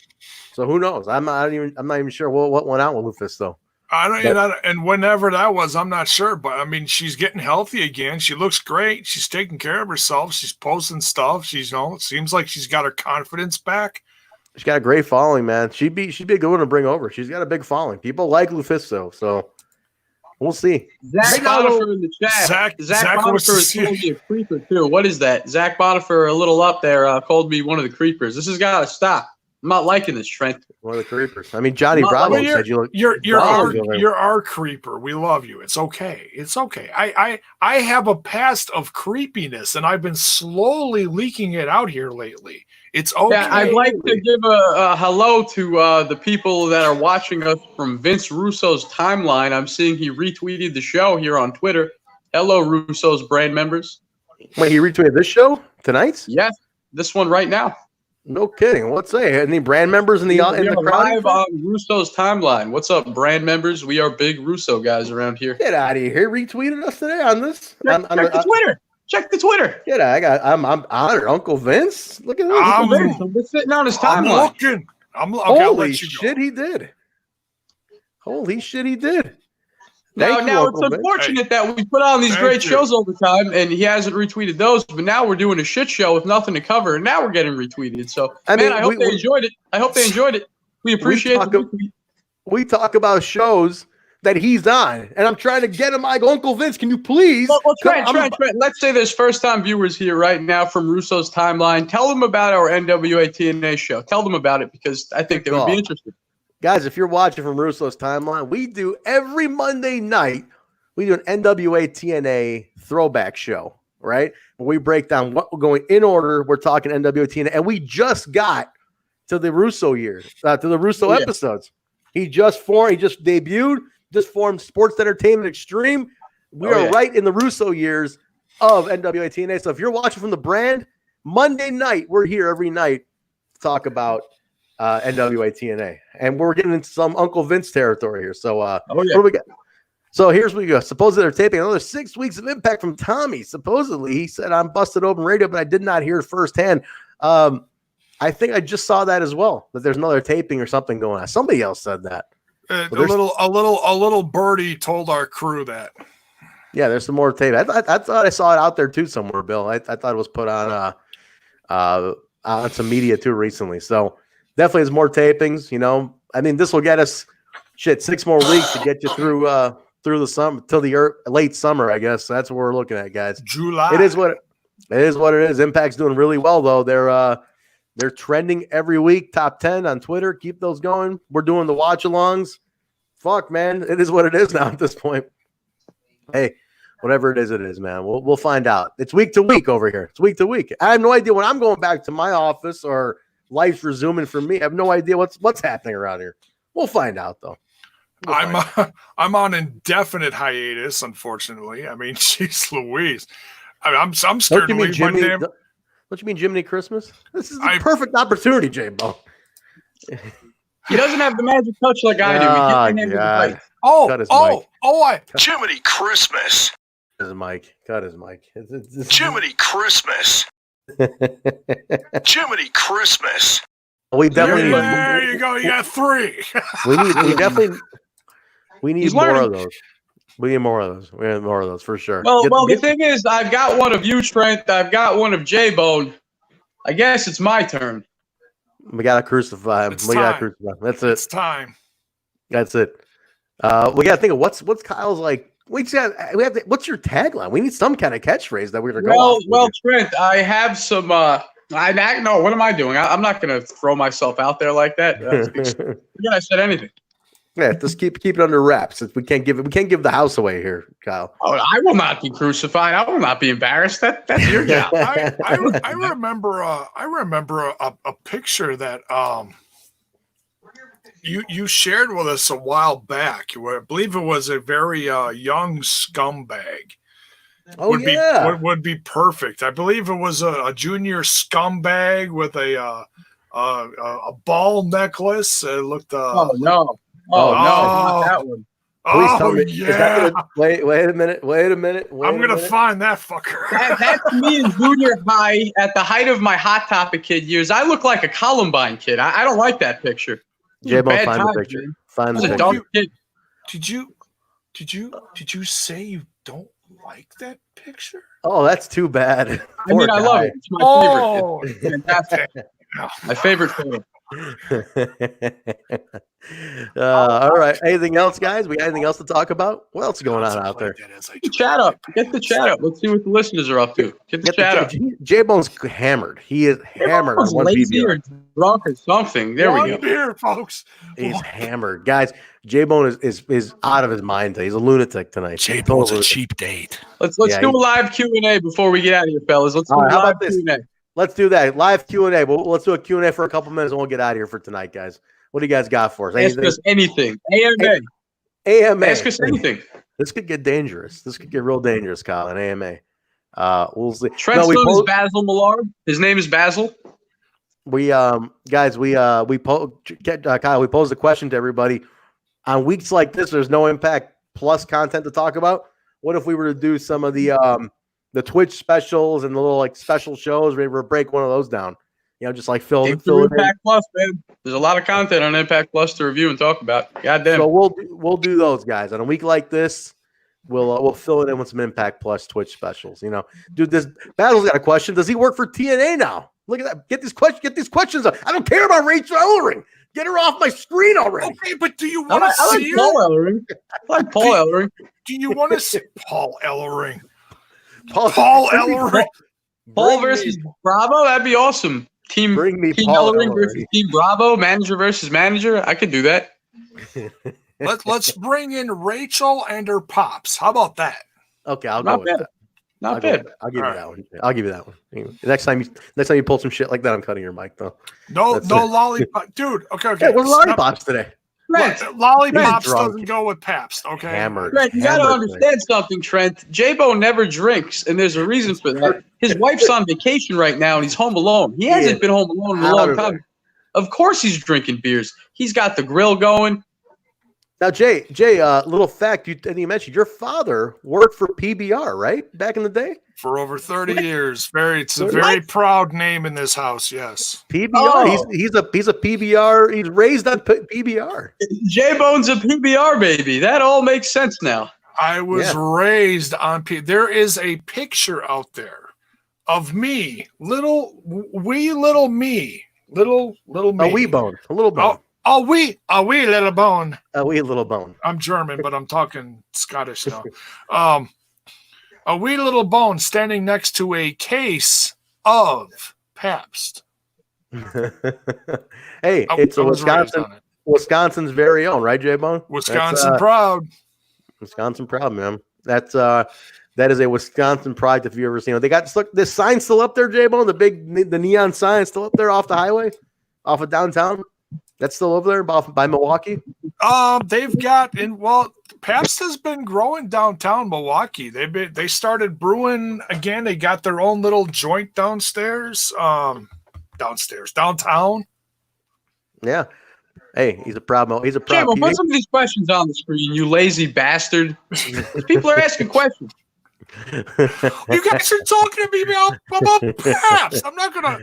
So who knows? I'm not even sure what went on with Lufisto. And whenever that was, I'm not sure, but I mean, she's getting healthy again. She looks great. She's taking care of herself. She's posting stuff. It seems like she's got her confidence back. She's got a great following, man. She'd be a good one to bring over. She's got a big following. People like Lufisto, so we'll see. Zach Bonifer in the chat. Zach Bonifer is told me a creeper too. What is that? Zach Bonifer, a little up there, called me one of the creepers. This has got to stop. I'm not liking this, Trent. One of the creepers. I mean, Johnny Bravo said you look. You're our creeper. We love you. It's okay. It's okay. I have a past of creepiness, and I've been slowly leaking it out here lately. It's okay. Yeah, I'd like to give a hello to the people that are watching us from Vince Russo's timeline. I'm seeing he retweeted the show here on Twitter. Hello, Russo's brand members. Wait, he retweeted this show tonight? Yes, this one right now. No kidding. What's that? Any brand members in the crowd? Live on Russo's timeline. What's up, brand members? We are big Russo guys around here. Get out of here! Retweeted us today on this. Check the Twitter. Check the Twitter. Yeah, I'm honored. Uncle Vince. Look at this. Uncle Vince. I'm sitting on his timeline. Holy shit, he did. Holy shit, he did. Now it's unfortunate that we put on these great shows all the time, and he hasn't retweeted those. But now we're doing a shit show with nothing to cover, and now we're getting retweeted. So, I hope they enjoyed it. We appreciate it. We talk about shows that he's on, and I'm trying to get him. I go, Uncle Vince, can you please? Well, Trent, let's say there's first-time viewers here right now from Russo's timeline. Tell them about our NWA TNA show. Tell them about it, because I think they would be interested. Guys, if you're watching from Russo's timeline, we do every Monday night, we do an NWA TNA throwback show, right? Where we break down what we're going in order. We're talking NWA TNA, and we just got to the Russo years, to the Russo episodes. He just debuted, just formed Sports Entertainment Extreme. We are right in the Russo years of NWA TNA. So if you're watching from the brand, Monday night, we're here every night to talk about NWA TNA. And we're getting into some Uncle Vince territory here. So what do we got? So here's what we go. Supposedly they're taping another 6 weeks of Impact from Tommy. Supposedly, he said, I'm busted open radio, but I did not hear it firsthand. I think I just saw that as well, that there's another taping or something going on. Somebody else said that. A little birdie told our crew that. Yeah, there's some more tape. I thought I saw it out there too somewhere, Bill. I thought it was put on some media too recently. So definitely there's more tapings. You know, I mean, this will get us 6 more weeks to get you through the summer till the late summer. I guess that's what we're looking at, guys. July. It is what it is. Impact's doing really well though. They're trending every week, top 10 on Twitter. Keep those going. We're doing the watch-alongs. Fuck, man, it is what it is now at this point. Hey, whatever it is, man. We'll find out. It's week to week over here. It's week to week. I have no idea when I'm going back to my office or life's resuming for me. I have no idea what's happening around here. We'll find out though. I'm on indefinite hiatus, unfortunately. I mean, jeez Louise. I'm scared to leave my damn. Don't you mean Jiminy Christmas? This is the perfect opportunity, Jaybone. He doesn't have the magic touch like I do. Jiminy Christmas. Cut his mic. Jiminy Christmas. Jiminy Christmas. We definitely there you go. You got 3. We need more of those. We need more of those. We need more of those for sure. Well, the thing is, I've got one of you, Trent. I've got one of Jaybone. I guess it's my turn. We gotta crucify him. That's it. It's time. That's it. We gotta think of what's Kyle's like. What's your tagline? We need some kind of catchforce that we're gonna go off. Well, Trent, I have some. No, what am I doing? I'm not gonna throw myself out there like that. Forget I said anything. Yeah, just keep it under wraps. We can't give the house away here, Kyle. Oh, I will not be crucified. I will not be embarrassed. That's your job. I remember a picture that you shared with us a while back. I believe it was a very young scumbag. Would be perfect. I believe it was a junior scumbag with a ball necklace. It looked. Oh no. Not that one. Please tell me. Wait a minute. I'm going to find that fucker. That's me in junior high at the height of my Hot Topic kid years. I look like a Columbine kid. I don't like that picture. Jaybone, find the picture. Find the picture. Did you say you don't like that picture? Oh, that's too bad. I mean, I love it. It's my favorite. It's fantastic. My favorite photo. All right. Anything else, guys? We got anything else to talk about? What else is going on out there? Get the chat up. Let's see what the listeners are up to. Get the chat up. J-Bone's hammered. He is hammered. He's lazy or drunk or something. There we go. Beer, folks. He's hammered, guys. J-Bone is out of his mind. He's a lunatic tonight. J-Bone's a cheap date. Let's do a live Q&A before we get out of here, fellas. Let's do a live Q&A. Let's do that. Live Q&A. Let's do a Q&A for a couple minutes and we'll get out of here for tonight, guys. What do you guys got for us? Ask us anything. AMA. Ask us anything. This could get dangerous. This could get real dangerous, Kyle, in AMA. We'll see. Trent's name is Basil Millard. His name is Basil. Kyle, we posed a question to everybody. On weeks like this, there's no Impact Plus content to talk about. What if we were to do some of the Twitch specials and the little special shows? We're break one of those down. Just fill it Impact Plus, man. There's a lot of content on Impact Plus to review and talk about. Goddamn. So we'll do those, guys. On a week like this, we'll fill it in with some Impact Plus Twitch specials. Dude, this Battle's got a question. Does he work for TNA now? Look at that. Get these questions up. I don't care about Rachel Ellering. Get her off my screen already. Okay, but do you want to see her? Paul Ellering. I like Paul Ellering. Do you want to see Paul Ellering? Paul Ellering. Paul versus Bravo? That'd be awesome. Team Paul Ellering versus Team Bravo, manager versus manager. I could do that. Let's bring in Rachel and her pops. How about that? Okay, I'll go with that. Not bad. I'll give you that one. Next time you pull some shit like that, I'm cutting your mic though. No lollipop, dude. Okay. Hey, where's lollipops today? Lollipops Trent. doesn't go with Pabst, okay? Hammered. Trent, you got to understand something, Trent. Jaybone never drinks, and there's a reason for that. His wife's on vacation right now, and he's home alone. He hasn't been home alone in a long time. Of course he's drinking beers. He's got the grill going. Now, Jay, little fact, you mentioned your father worked for PBR, right? Back in the day? For over 30 years. It's a very proud name in this house, yes. PBR. Oh. He's a PBR. He's raised on PBR. Jaybone's a PBR baby. That all makes sense now. I was raised on There is a picture out there of me, little me. Little me. A wee bone. A little bone. A wee little bone. A wee little bone. I'm German, but I'm talking Scottish now. A wee little bone standing next to a case of Pabst. Hey, it's a Wisconsin's very own, right, Jaybone? Wisconsin proud. Wisconsin proud, man. That is a Wisconsin product if you ever seen it. They got this sign still up there, Jaybone. The neon sign still up there off the highway, off of downtown. That's still over there by Milwaukee? They've got Pabst has been growing downtown Milwaukee. They started brewing again. They got their own little joint downtown. Yeah. Hey, he's a proud. Jay, well, put some of these questions on the screen, you lazy bastard. People are asking questions. You guys are talking to me about Pabst. I'm not gonna.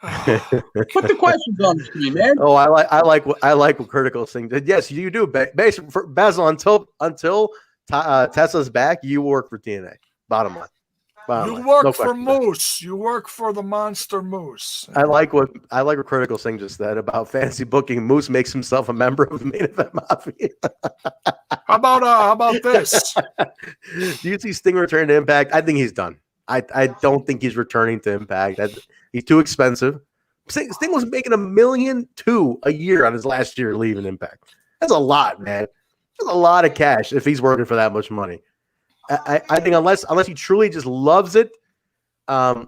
Put the questions on the screen, man. Oh, I like what Critical thing. Yes, you do. Basically, for Basil, until Tessa's back, you work for TNA. Bottom line. You work for Moose. You work for the Monster Moose. I like what Critical Thing just said about fantasy booking. Moose makes himself a member of the Main Event Mafia. How about this? Do you see Sting return to Impact? I think he's done. I don't think he's returning to Impact. He's too expensive. Sting was making $1.2 million a year on his last year leaving Impact. That's a lot, man. That's a lot of cash if he's working for that much money. I think unless he truly just loves it, I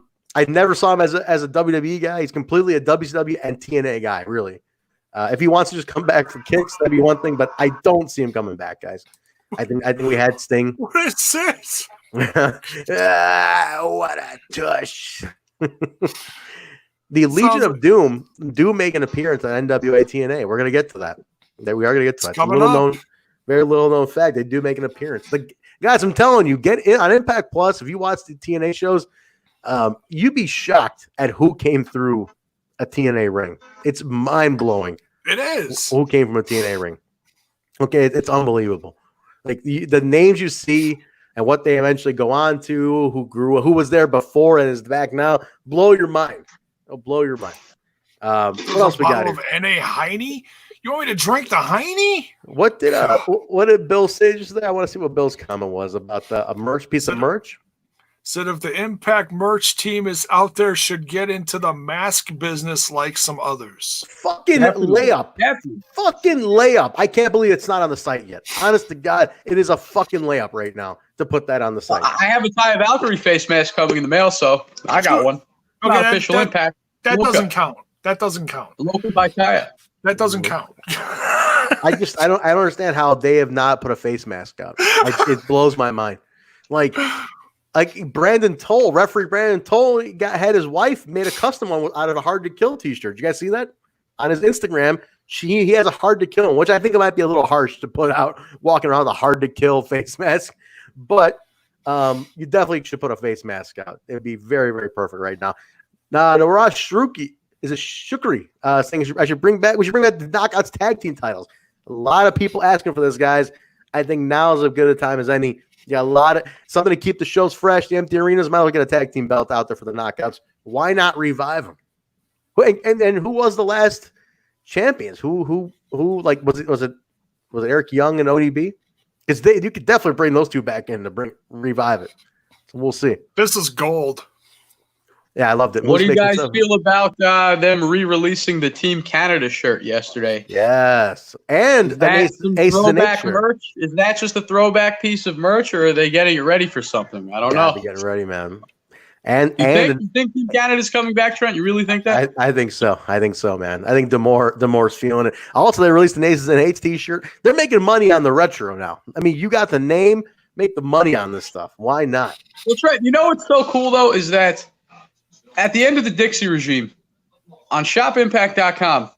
never saw him as a WWE guy. He's completely a WCW and TNA guy, really. If he wants to just come back for kicks, that'd be one thing, but I don't see him coming back, guys. I think we had Sting. What is this? What a tush. The Legion of Doom do make an appearance on NWA TNA. We're going to get to that. We are going to get to that. Very little known fact. They do make an appearance. Guys, I'm telling you, get in on Impact Plus. If you watch the TNA shows, you'd be shocked at who came through a TNA ring. It's mind-blowing. It is. Who came from a TNA ring. Okay, it's unbelievable. Like the names you see and what they eventually go on to, who was there before and is back now, blow your mind. It'll blow your mind. What else we got here? Of N.A. Heine? You want me to drink the Heine? What did Bill say just there? I want to see what Bill's comment was about a piece of merch. Said if the Impact merch team is out there, should get into the mask business like some others. Fucking layup. Fucking layup. I can't believe it's not on the site yet. Honest to God, it is a fucking layup right now to put that on the site. I have a Ty Valkyrie face mask coming in the mail, so I got one. Okay, official Impact. That doesn't count. That doesn't count. Local by Kaya. That doesn't count. I don't understand how they have not put a face mask out. It blows my mind. Like Brandon Toll, referee Brandon Toll had his wife made a custom one out of a Hard to Kill t-shirt. You guys see that on his Instagram? He has a Hard to Kill, which I think it might be a little harsh to put out walking around the Hard to Kill face mask, but you definitely should put a face mask out. It would be very, very perfect right now. Now, Narash Shruki is a Shukri saying we should bring back the Knockouts tag team titles. A lot of people asking for this, guys. I think now is as good a time as any. Yeah, a lot of something to keep the shows fresh. The empty arenas might as well get a tag team belt out there for the Knockouts. Why not revive them? And who was the last champions? Who like was it Eric Young and ODB? Because you could definitely bring those two back in to revive it. So we'll see. This is gold. Yeah, I loved it. What do you guys feel about them re-releasing the Team Canada shirt yesterday? Yes. And a throwback merch? Is that just a throwback piece of merch, or are they getting it ready for something? I don't know. They're getting ready, man. And you think Team Canada's coming back, Trent? You really think that? I think so. I think so, man. I think Demore's feeling it. Also, they released an Aces and Eights t-shirt. They're making money on the retro now. I mean, you got the name, make the money on this stuff. Why not? Well, Trent, you know what's so cool though is that at the end of the Dixie regime, on shopimpact.com,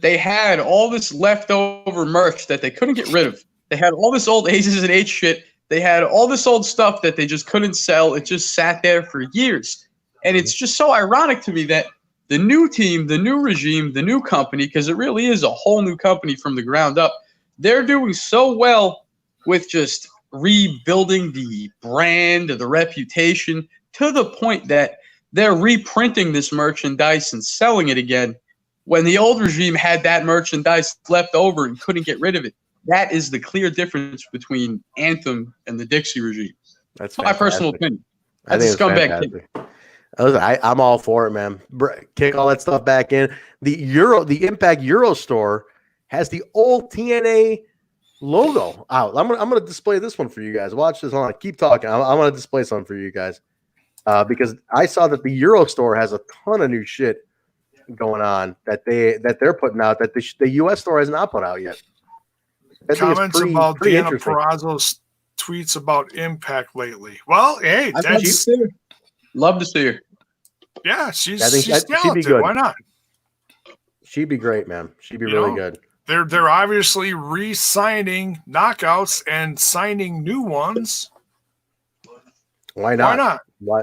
they had all this leftover merch that they couldn't get rid of. They had all this old Aces and Eights shit. They had all this old stuff that they just couldn't sell. It just sat there for years. And it's just so ironic to me that the new team, the new regime, the new company, because it really is a whole new company from the ground up, they're doing so well with just rebuilding the brand, the reputation, to the point that they're reprinting this merchandise and selling it again when the old regime had that merchandise left over and couldn't get rid of it. That is the clear difference between Anthem and the Dixie regime. That's my personal opinion. That's a scumbag thing. I'm all for it, man. Kick all that stuff back in. The Impact Euro store has the old TNA logo out. I'm gonna display this one for you guys. Watch this on. Keep talking. I'm gonna display something for you guys because I saw that the Euro store has a ton of new shit going on that they're putting out that the US store has not put out yet. Comments about Deanna Purrazzo's tweets about Impact lately. Well, hey, that's love to see her. Yeah, she's talented. She'd be good. Why not? She'd be great, man. She'd be really good. They're obviously re-signing knockouts and signing new ones. Why not? Why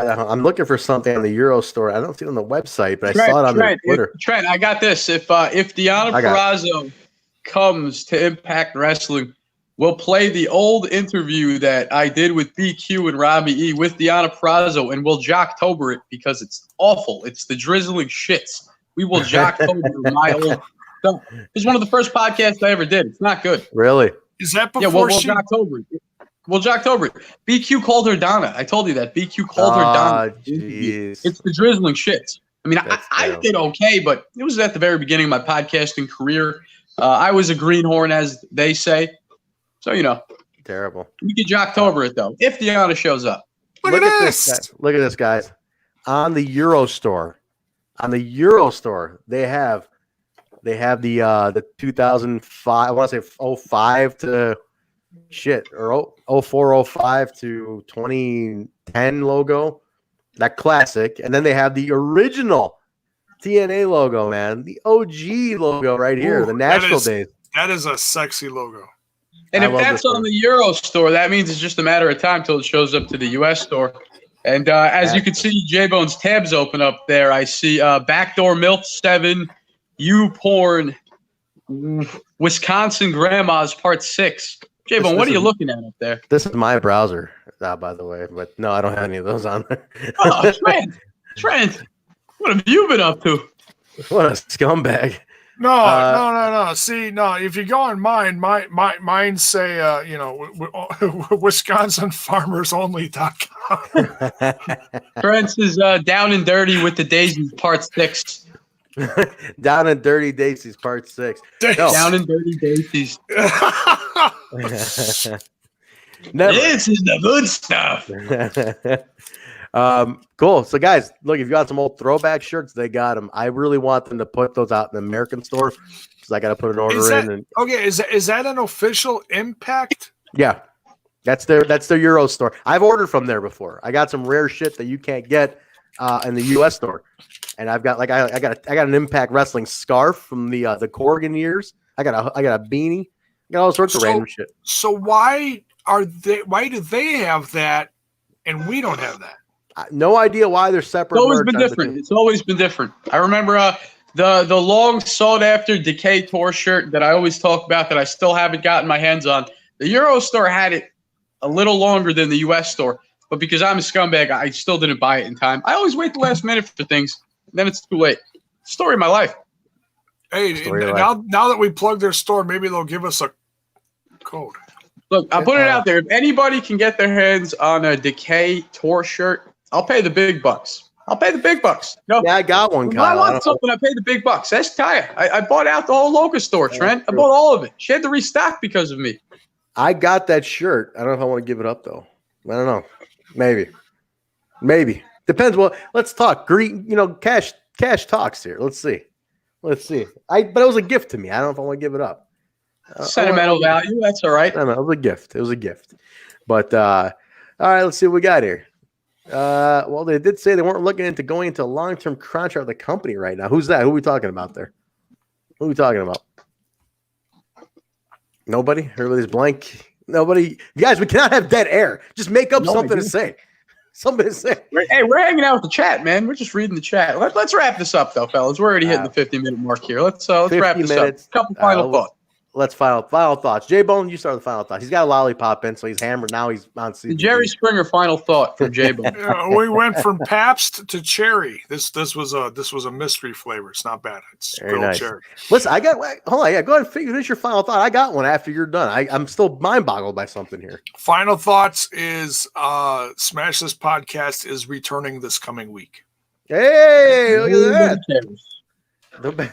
the hell? I'm looking for something on the Euro store. I don't see it on the website, but I saw it on their Twitter. Trent, I got this. If Deanna Purrazzo comes to Impact Wrestling, we'll play the old interview that I did with BQ and Robbie E with Deanna Purrazzo, and we'll Jocktober it because it's awful. It's the drizzling shits. We will Jocktober my old stuff. It's one of the first podcasts I ever did. It's not good. Really? Is that before we'll Jocktober it. We'll Jocktober it. BQ called her Donna. I told you that. BQ called her Donna. Geez. It's the drizzling shits. I mean, I did okay, but it was at the very beginning of my podcasting career. I was a greenhorn, as they say. So, terrible. We could Jocktober it, though, if Deanna shows up. Look at this. Look at this, guys. On the Euro store, they have the 2005, I want to say 05 to or 04, 05 to 2010 logo, that classic. And then they have the original TNA logo, man. The OG logo right here, the National Days. That is a sexy logo. And if that's on the Euro store, that means it's just a matter of time till it shows up to the US store. And as you can see, Jaybone's tabs open up there. I see Backdoor Milk 7, YouPorn, Wisconsin Grandmas Part 6. Jaybone, what are you looking at up there? This is my browser, by the way. But no, I don't have any of those on there. Oh, Trent, what have you been up to? What a scumbag. No. See, no. If you go on mine, mine say, WisconsinFarmersOnly.com. Trent's is Down and Dirty with the Daisies Part 6. Down and Dirty Daisies Part 6. Down and Dirty Daisies. This is the good stuff. Cool. So, guys, look, if you got some old throwback shirts, they got them. I really want them to put those out in the American store because I got to put an order in. Is that an official Impact? Yeah, that's their Euro store. I've ordered from there before. I got some rare shit that you can't get in the U.S. store, and I've got I got an Impact Wrestling scarf from the Corrigan years. I got a beanie. I got all sorts of random shit. So why do they have that and we don't have that? No idea why they're separate. It's always been different. It's always been different. I remember the long sought after Decay tour shirt that I always talk about that I still haven't gotten my hands on. The Euro store had it a little longer than the US store, but because I'm a scumbag, I still didn't buy it in time. I always wait the last minute for things, and then it's too late. Story of my life. Hey, now that we plug their store, maybe they'll give us a code. Look, I'll put it out there. If anybody can get their hands on a Decay tour shirt, I'll pay the big bucks. No, yeah, I got one, Kyle. I want something. I pay the big bucks. That's Taya. I bought out the whole Loca store, Trent. I bought all of it. She had to restock because of me. I got that shirt. I don't know if I want to give it up, though. I don't know. Maybe. Maybe. Depends. Well, let's talk. Cash talks here. Let's see. But it was a gift to me. I don't know if I want to give it up. Sentimental value. That's all right. No, it was a gift. It was a gift. But all right, let's see what we got here. Well, they did say they weren't looking into going into a long-term contract with the company right now. Who's that? Who are we talking about there? Who are we talking about? Nobody? Everybody's blank. Nobody. You guys, we cannot have dead air. Just make up something to say. Something to say. Hey, we're hanging out with the chat, man. We're just reading the chat. Let's wrap this up, though, fellas. We're already hitting the 50-minute mark here. Let's wrap this up. Couple final thoughts. Let's final thoughts. Jaybone, you start the final thoughts. He's got a lollipop in, so he's hammered. Now he's on CBD. Jerry Springer final thought from Jaybone. We went from Pabst to cherry. This was a mystery flavor. It's not bad. It's grilled nice. cherry. Listen, hold on. Yeah, go ahead and finish your final thought. I got one after you're done. I'm still mind boggled by something here. Final thoughts is Smash This Podcast is returning this coming week. Hey, look at that.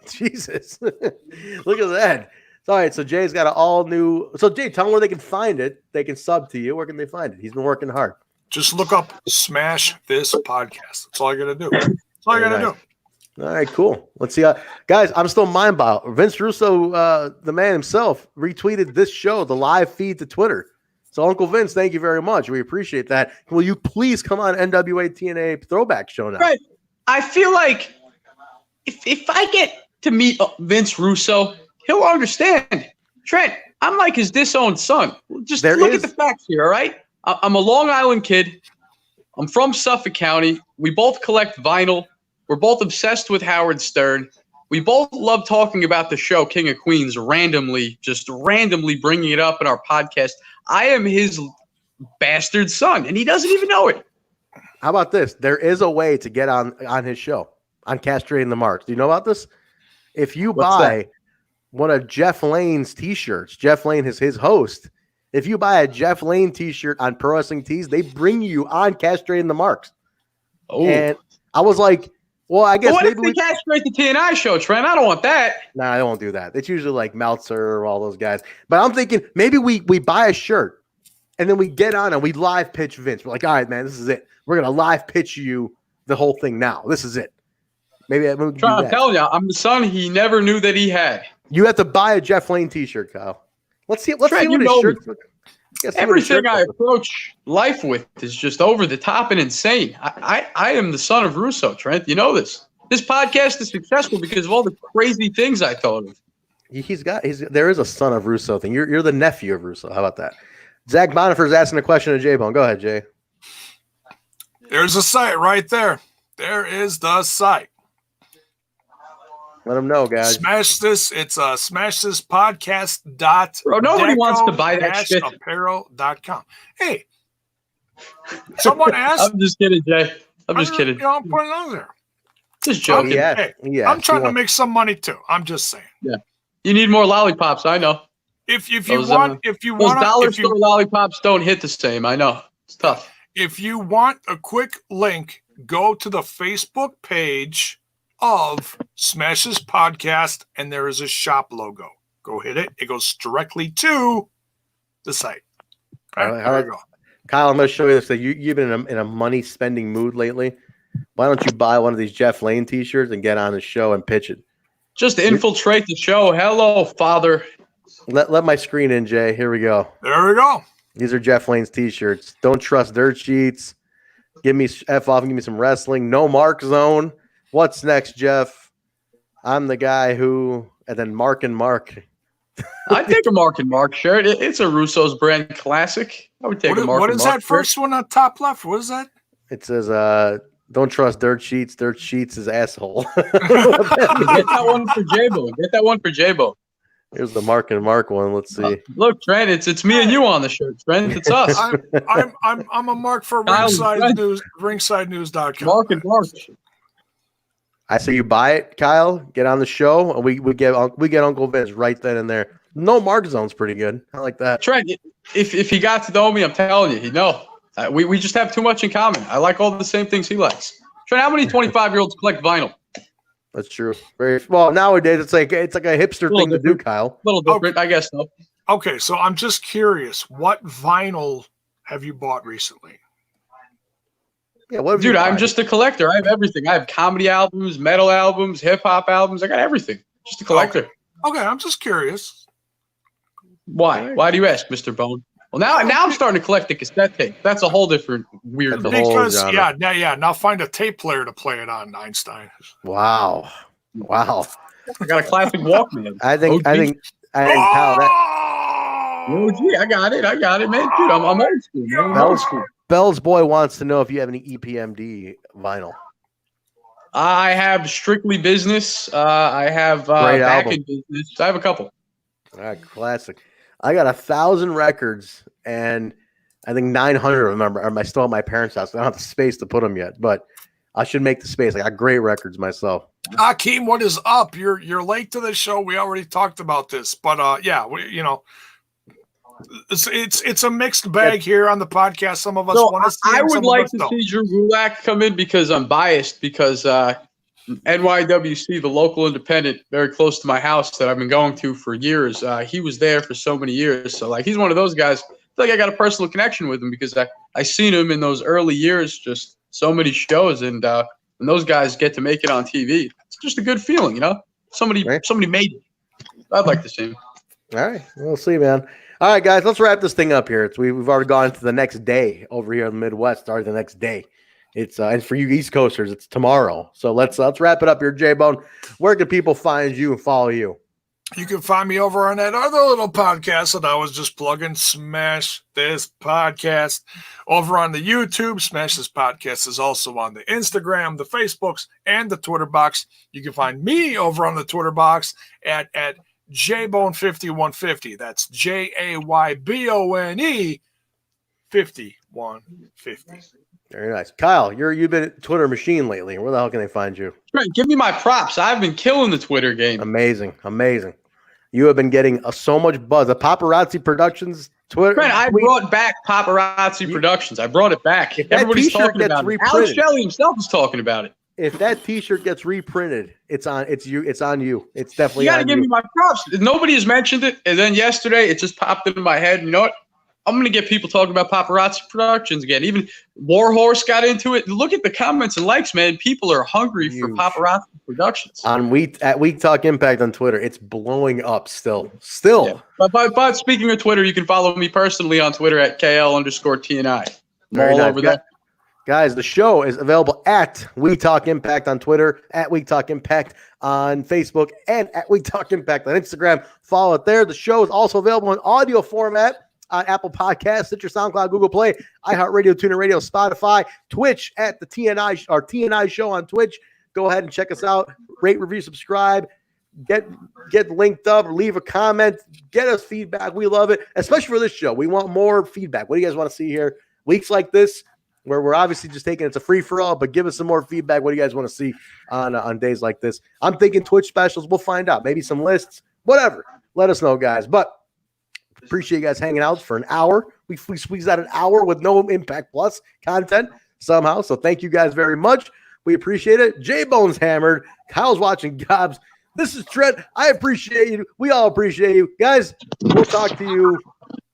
Jesus. Look at that. All right, so Jay's got an all new. So Jay, tell them where they can find it. They can sub to you. Where can they find it? He's been working hard. Just look up Smash This Podcast. That's all I gotta do. That's all I gotta do. All right, cool. Let's see. Guys, I'm still mind boggled. Vince Russo, the man himself, retweeted this show, the live feed to Twitter. So Uncle Vince, thank you very much. We appreciate that. Will you please come on NWA TNA Throwback Show now? Right. I feel like if I get to meet Vince Russo, he'll understand. Trent, I'm like his disowned son. Just look at the facts here, all right? I'm a Long Island kid. I'm from Suffolk County. We both collect vinyl. We're both obsessed with Howard Stern. We both love talking about the show King of Queens randomly bringing it up in our podcast. I am his bastard son, and he doesn't even know it. How about this? There is a way to get on his show, on Castrating the Marks. Do you know about this? If you buy one of Jeff Lane's T-shirts, Jeff Lane is his host. If you buy a Jeff Lane T-shirt on Pro Wrestling Tees, they bring you on Castrating the Marks. Oh. And I was like, well, I guess what if they castrate the TNI show, Trent? I don't want that. Nah, I won't do that. It's usually like Meltzer or all those guys. But I'm thinking maybe we buy a shirt and then we get on and we live pitch Vince. We're like, all right, man, this is it. We're going to live pitch you the whole thing now. This is it. Maybe I'm telling you, I'm the son he never knew that he had. You have to buy a Jeff Lane T-shirt, Kyle. Let's see what his shirt's looking. Everything I approach life with is just over the top and insane. I am the son of Russo, Trent. You know this. This podcast is successful because of all the crazy things I told him. There is a son of Russo thing. You're the nephew of Russo. How about that? Zach Bonifer's asking a question to Jaybone. Go ahead, Jay. There's a site right there. There is the site. Let them know, guys. Smash this. It's smash this podcast. Bro, nobody wants to buy that shit. Apparel.com. Hey, someone asked. I'm just kidding, Jay. I'm just kidding. I'm putting it on there. Just joking. Hey, I'm trying to make some money too. I'm just saying. Yeah. You need more lollipops. I know. If you want, those dollar store lollipops don't hit the same. I know. It's tough. If you want a quick link, go to the Facebook page of Smash This Podcast, and there is a shop logo. Go hit it. It goes directly to the site. All right. Kyle, I'm going to show you this. You've been in a money spending mood lately. Why don't you buy one of these Jeff Lane T-shirts and get on the show and pitch it? Just infiltrate the show. Hello, father. Let my screen in, Jay. Here we go. There we go. These are Jeff Lane's T-shirts. Don't trust dirt sheets. Give me F off and give me some wrestling. No mark zone. What's next, Jeff? I'm the guy who, and then Mark and Mark. I'd take a Mark and Mark shirt. It's a Russo's brand classic. I would take a Mark and Mark. What is that first one on top left? What is that? It says, don't trust dirt sheets. Dirt sheets is asshole. Get that one for Jaybone. Get that one for Jaybone. Here's the Mark and Mark one. Let's see. Look, Trent, it's me and you on the shirt, Trent. It's us. I'm a Mark for Ringside News, ringsidenews.com. Mark and Mark. I say you buy it, Kyle. Get on the show, and we get Uncle Vince right then and there. No mark zone's pretty good. I like that. Trent, if he got to know me, I'm telling you, we just have too much in common. I like all the same things he likes. Trent, how many 25-year-olds collect vinyl? That's true. Very well. Nowadays, it's like a hipster thing to do, Kyle. A little different, I guess so. Okay, so I'm just curious, what vinyl have you bought recently? Yeah, what have Dude, you I'm bought? just a collector. I have everything. I have comedy albums, metal albums, hip hop albums. I got everything. Just a collector. Okay, I'm just curious. Why? Why do you ask, Mr. Bone? Well, now I'm starting to collect the cassette tape. That's a whole different weird. Because now find a tape player to play it on, Einstein. Wow. I got a classic Walkman. I think Kyle, that OG, I got it, man. Dude, I'm old school, man. I'm old school. Bell's boy wants to know if you have any EPMD vinyl. I have Strictly Business. I have Back in Business. I have a couple. All right, classic. I got 1,000 records, and I think 900 of them are still at my parents' house. I don't have the space to put them yet, but I should make the space. I got great records myself. Akeem, what is up? You're late to the show. We already talked about this, but it's a mixed bag here on the podcast. Some of us want to see. I would like to see Drew Gulak come in because I'm biased because NYWC, the local independent, very close to my house that I've been going to for years. He was there for so many years. So he's one of those guys. I feel like I got a personal connection with him because I seen him in those early years, just so many shows. And when those guys get to make it on TV, it's just a good feeling, Somebody made it. I'd like to see him. All right. We'll see, man. All right, guys, let's wrap this thing up here. We've already gone to the next day over here in the Midwest. Started the next day. It's and for you East Coasters, it's tomorrow. So let's wrap it up here, Jaybone. Where can people find you and follow you? You can find me over on that other little podcast that I was just plugging. Smash This Podcast over on the YouTube. Smash This Podcast is also on the Instagram, the Facebooks, and the Twitter box. You can find me over on the Twitter box at Jaybone5150. That's JAYBONE 5150. Very nice. Kyle, you've been a Twitter machine lately. Where the hell can they find you? Trent, give me my props. I've been killing the Twitter game. Amazing. You have been getting so much buzz. The Paparazzi Productions Twitter. Trent, I brought back Paparazzi Productions. I brought it back. Everybody's talking about it. Alex Shelley himself is talking about it. If that T-shirt gets reprinted, it's on you. It's on you. It's definitely. You got to give me my props. Nobody has mentioned it, and then yesterday it just popped into my head. You know what? I'm going to get people talking about Paparazzi Productions again. Even Warhorse got into it. Look at the comments and likes, man. People are hungry for Paparazzi Productions. At Week Talk Impact on Twitter, it's blowing up still. Yeah. But speaking of Twitter, you can follow me personally on Twitter at KL_TNI. Very all nice. over there. Guys, the show is available at We Talk Impact on Twitter, at We Talk Impact on Facebook, and at We Talk Impact on Instagram. Follow it there. The show is also available in audio format on Apple Podcasts, Stitcher, SoundCloud, Google Play, iHeartRadio, TuneIn Radio, Spotify, Twitch at the TNI show on Twitch. Go ahead and check us out. Rate, review, subscribe. Get linked up, leave a comment, get us feedback. We love it, especially for this show. We want more feedback. What do you guys want to see here? Weeks like this, where we're obviously just taking it's a free for all, but give us some more feedback. What do you guys want to see on days like this? I'm thinking Twitch specials. We'll find out. Maybe some lists, whatever. Let us know, guys. But appreciate you guys hanging out for an hour. We squeezed out an hour with no Impact Plus content somehow. So thank you guys very much. We appreciate it. J-Bone's hammered. Kyle's watching Gobs. This is Trent. I appreciate you. We all appreciate you. Guys, we'll talk to you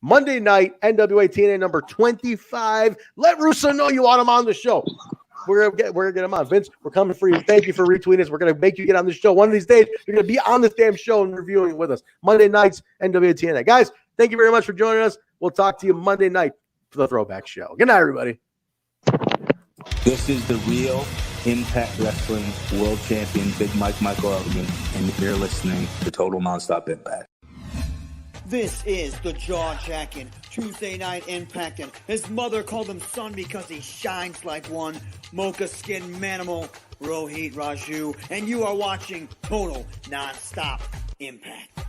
Monday night, NWA TNA number 25. Let Russo know you want him on the show. We're gonna get him on. Vince, we're coming for you. Thank you for retweeting us. We're gonna make you get on the show. One of these days, you're gonna be on this damn show and reviewing with us. Monday nights, NWA TNA. Guys, thank you very much for joining us. We'll talk to you Monday night for the Throwback Show. Good night, everybody. This is the real Impact Wrestling World Champion, Big Michael Elgin, and you're listening to Total Nonstop Impact. This is the jaw-jacking Tuesday Night Impact, and his mother called him son because he shines like one. Mocha Skin Manimal, Rohit Raju, and you are watching Total Nonstop Impact.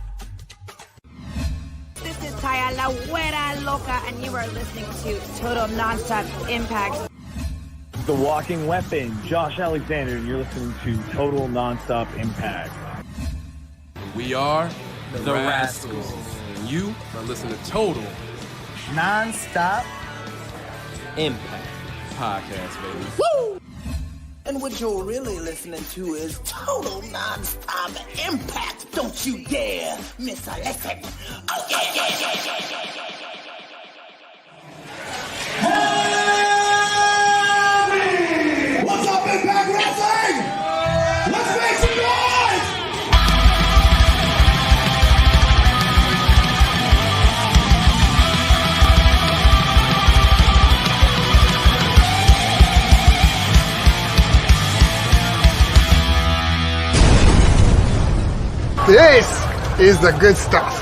This is Taya La Güera Loca, and you are listening to Total Nonstop Impact. The Walking Weapon, Josh Alexander, and you're listening to Total Nonstop Impact. We are the Rascals. And you are listening to Total Nonstop Impact Podcast, baby. Woo! And what you're really listening to is Total Nonstop Impact. Don't you dare miss a lesson. Oh, yeah. This is the good stuff.